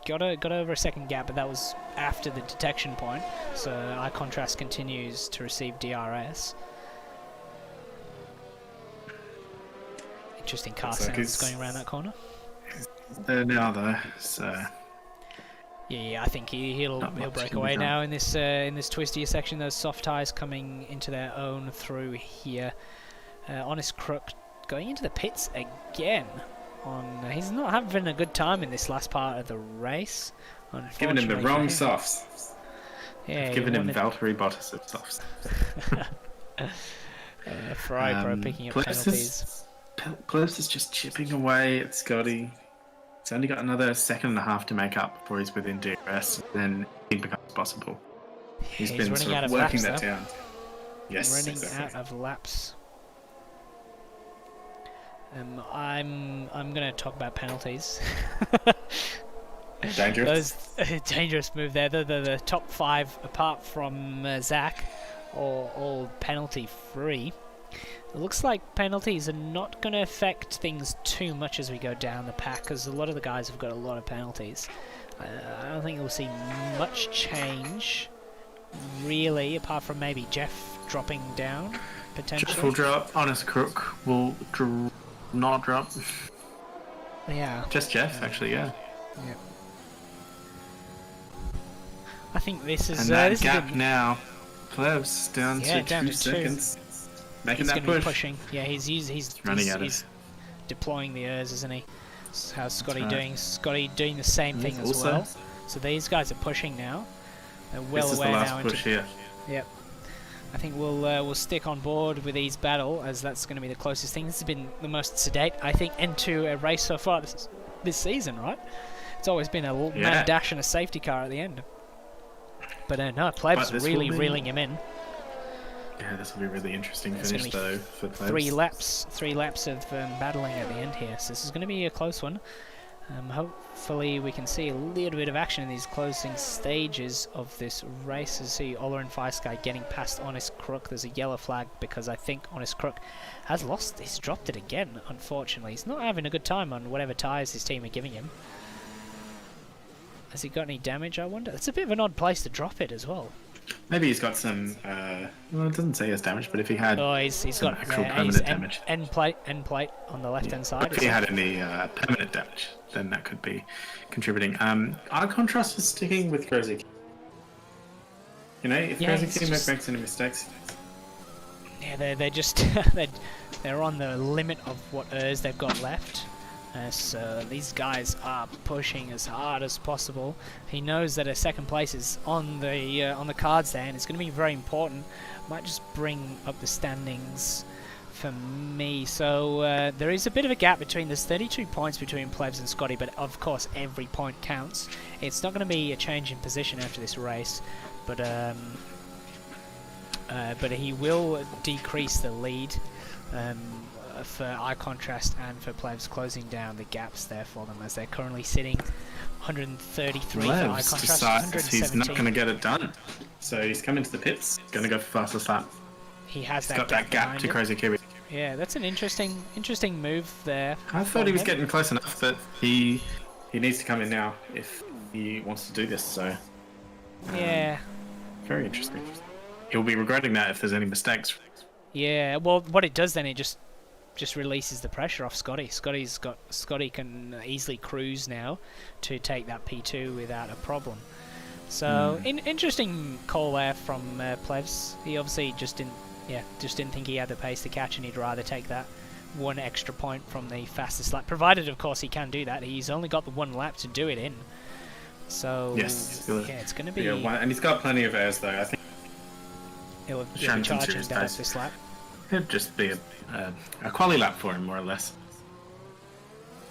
got over a second gap, but that was after the detection point. So Eye Contrast continues to receive DRS. Interesting car sounds going around that corner. there now though, so Yeah, I think he'll break away now in this twistier section. Those soft tyres coming into their own through here. Honest Crook going into the pits again. He's not having a good time in this last part of the race. Giving him the wrong softs. Yeah, giving him Valtteri Bottas of softs. Ferrari Pro picking up penalties. Plebs is just chipping away at Scotty. He's only got another 1.5 seconds to make up before he's within DRS, and then it becomes possible. He's been running sort out of of working laps, that down. Yes, running exactly. out of laps. I'm going to talk about penalties. Dangerous. Dangerous move there. The top 5, apart from Zach, all penalty free. It looks like penalties are not going to affect things too much as we go down the pack, because a lot of the guys have got a lot of penalties. I don't think we'll see much change, really, apart from maybe Jeff dropping down, potentially. Jeff will drop. Honest Crook will not drop. Yeah. Just Jeff, actually, yeah. Yeah. I think this is... And that gap now, Plebs down to 2 seconds. Making he's that push. push. Pushing. Yeah, he's running out he's deploying the ERS, isn't he? How's Scotty right. doing? Scotty doing the same thing as also. well. So these guys are pushing now. They're well This is aware the last now. push here. Yep. I think we'll stick on board with E's battle, as that's going to be the closest thing. This has been the most sedate, I think, end to a race so far this season, right? It's always been a mad dash and a safety car at the end. But no, Plebs really reeling him in. Yeah, this will be a really interesting finish though for Plebs. 3 laps of battling at the end here, so this is going to be a close one. Hopefully we can see a little bit of action in these closing stages of this race. As see Ola and Firesky getting past Honest Crook. There's a yellow flag because I think Honest Crook has lost. He's dropped it again, unfortunately. He's not having a good time on whatever tyres his team are giving him. Has he got any damage, I wonder? It's a bit of an odd place to drop it as well. Maybe he's got some, well, it doesn't say he has damage, but if he had he's got actual permanent damage. End plate on the left-hand side. If he had any permanent damage, then that could be contributing. Our contrast is sticking with Krosicki. You know, if Krosicki makes any mistakes... Yeah, they're just... they're on the limit of what ERS they've got left. So these guys are pushing as hard as possible. He knows that a second place is on the cards there, and it's going to be very important. Might just bring up the standings for me. So there is a bit of a gap between. There's 32 points between Plebs and Scotty, but of course every point counts. It's not going to be a change in position after this race, but he will decrease the lead. For eye contrast and for Plebs, closing down the gaps there for them, as they're currently sitting 133 for eye contrast. Decides he's not going to get it done, so he's coming to the pits, going to go for fastest lap. He has got that gap to Crazy Kiwi. Yeah, that's an interesting move there. I thought he was getting close enough that he needs to come in now if he wants to do this. So yeah, very interesting. He'll be regretting that if there's any mistakes. Yeah, well, what it does then, it just releases the pressure off Scotty. Scotty can easily cruise now to take that P2 without a problem. So interesting call there from Plebs. He obviously just didn't think he had the pace to catch, and he'd rather take that 1 extra point from the fastest lap, provided of course he can do that. He's only got the 1 lap to do it in. So yes, it's going to be. Yeah, and he's got plenty of airs though. I think he'll be charging down this lap. It'd just be a quali lap for him, more or less.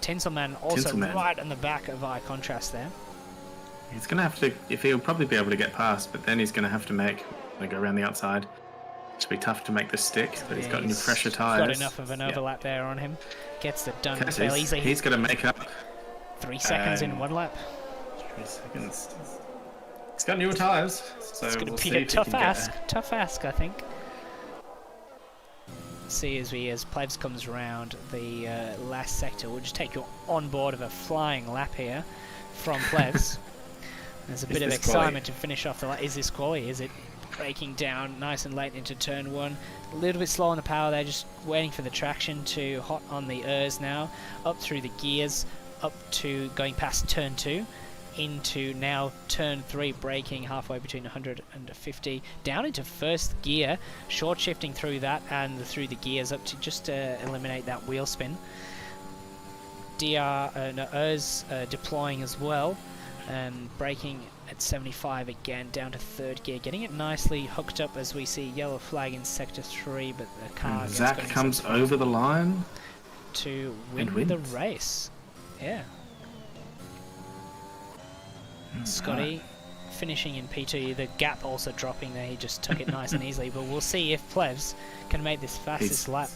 Tinselman also right in the back of eye contrast there. He's going to have to, he'll probably be able to get past, but then he's going to have to go around the outside. It's be tough to make this stick, but he's got new fresher tyres. Got enough of an overlap there on him. Gets it done fairly easily. He's going to make up 3 seconds in 1 lap. 3 seconds. He's got newer tyres, so it's going to be a tough ask. Tough ask, I think. See as Plebs comes around the last sector. We'll just take you on board of a flying lap here from Plebs. There's a bit of excitement to finish off the lap. Is this quali? Is it breaking down nice and late into turn 1? A little bit slow on the power there, just waiting for the traction to hot on the ERS now. Up through the gears, up to going past turn 2 into now turn 3, braking halfway between 100 and 50, down into first gear, short shifting through that and through the gears up to just eliminate that wheel spin. Urs deploying as well, and braking at 75 again, down to third gear, getting it nicely hooked up as we see yellow flag in sector 3, but the car Zach comes over the line to win the race. Yeah. Scotty finishing in P2, the gap also dropping there, he just took it nice and easily, but we'll see if Plevs can make this fastest lap.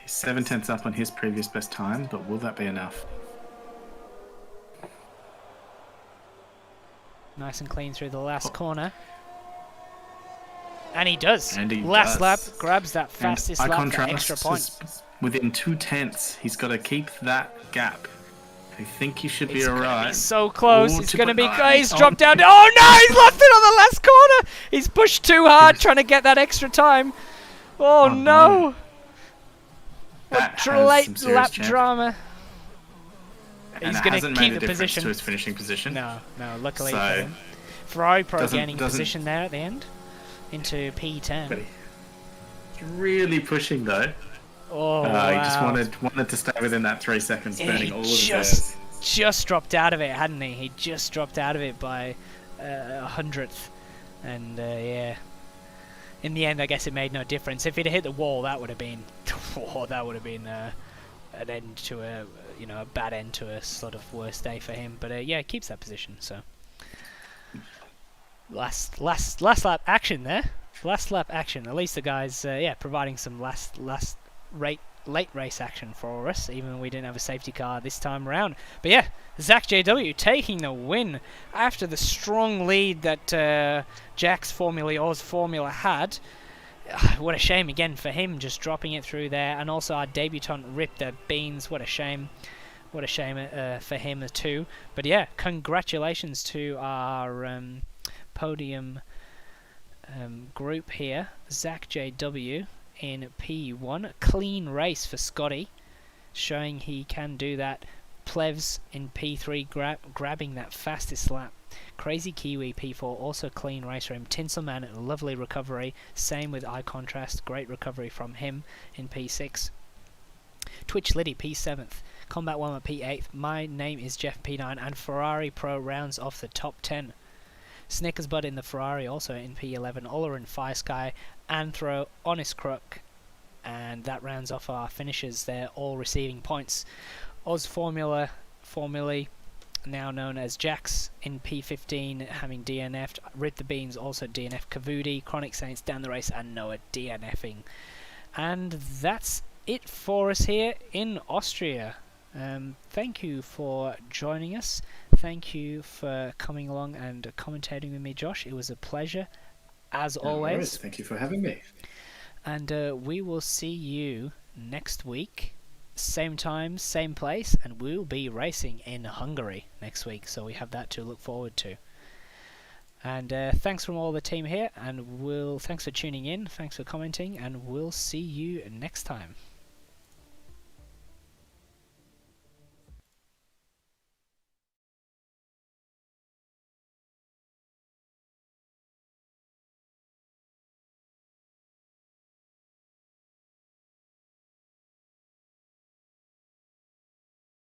He's 7/10 up on his previous best time, but will that be enough? Nice and clean through the last corner. And he does. Last lap, grabs that fastest lap for extra points. Within 2/10, he's got to keep that gap. I think he should be alright. He's so close. It's going to be. He's dropped down. Oh no! He's lost it on the last corner. He's pushed too hard, trying to get that extra time. Oh no! What late lap drama. He's going to keep the position to his finishing position. No, luckily for him. Ferrari Pro gaining position there at the end into P10. But he's really pushing though. Oh, wow. He just wanted to stay within that 3 seconds, burning all of his airs. Just dropped out of it, hadn't he? He just dropped out of it by 100th, and yeah. In the end, I guess it made no difference. If he'd hit the wall, that would have been, an end to a bad end to a sort of worse day for him. But yeah, he keeps that position. So last lap action there. Last lap action. At least the guys, providing some late race action for us, even though we didn't have a safety car this time around. But yeah, Zach JW taking the win after the strong lead that Jack's Oz Formula had. What a shame again for him, just dropping it through there, and also our debutant Rip the Beans. What a shame. What a shame for him too. But yeah, congratulations to our podium group here. Zach JW in P1. Clean race for Scotty, showing he can do that. Plevs in P3 grabbing that fastest lap. Crazy Kiwi P4, also clean race for him. Tinselman, lovely recovery. Same with Eye Contrast, great recovery from him in P6. Twitch Liddy P7th. Combat One P8th. My name is Jeff P9, and Ferrari Pro rounds off the top 10. Snickers Bud in the Ferrari also in P11. Ola in Fire Sky. Anthro, Honest Crook, and that rounds off our finishes. They're all receiving points. Oz Formulae, now known as Jax, in P15, having DNF'd. Rip the Beans also DNF. Kavudi, Chronic Saints, Dan the Race, and Noah DNFing. And that's it for us here in Austria. Thank you for joining us. Thank you for coming along and commentating with me, Josh. It was a pleasure, as always. Thank you for having me. And we will see you next week. Same time, same place, and we'll be racing in Hungary next week, so we have that to look forward to. And thanks from all the team here, and thanks for tuning in, thanks for commenting, and we'll see you next time.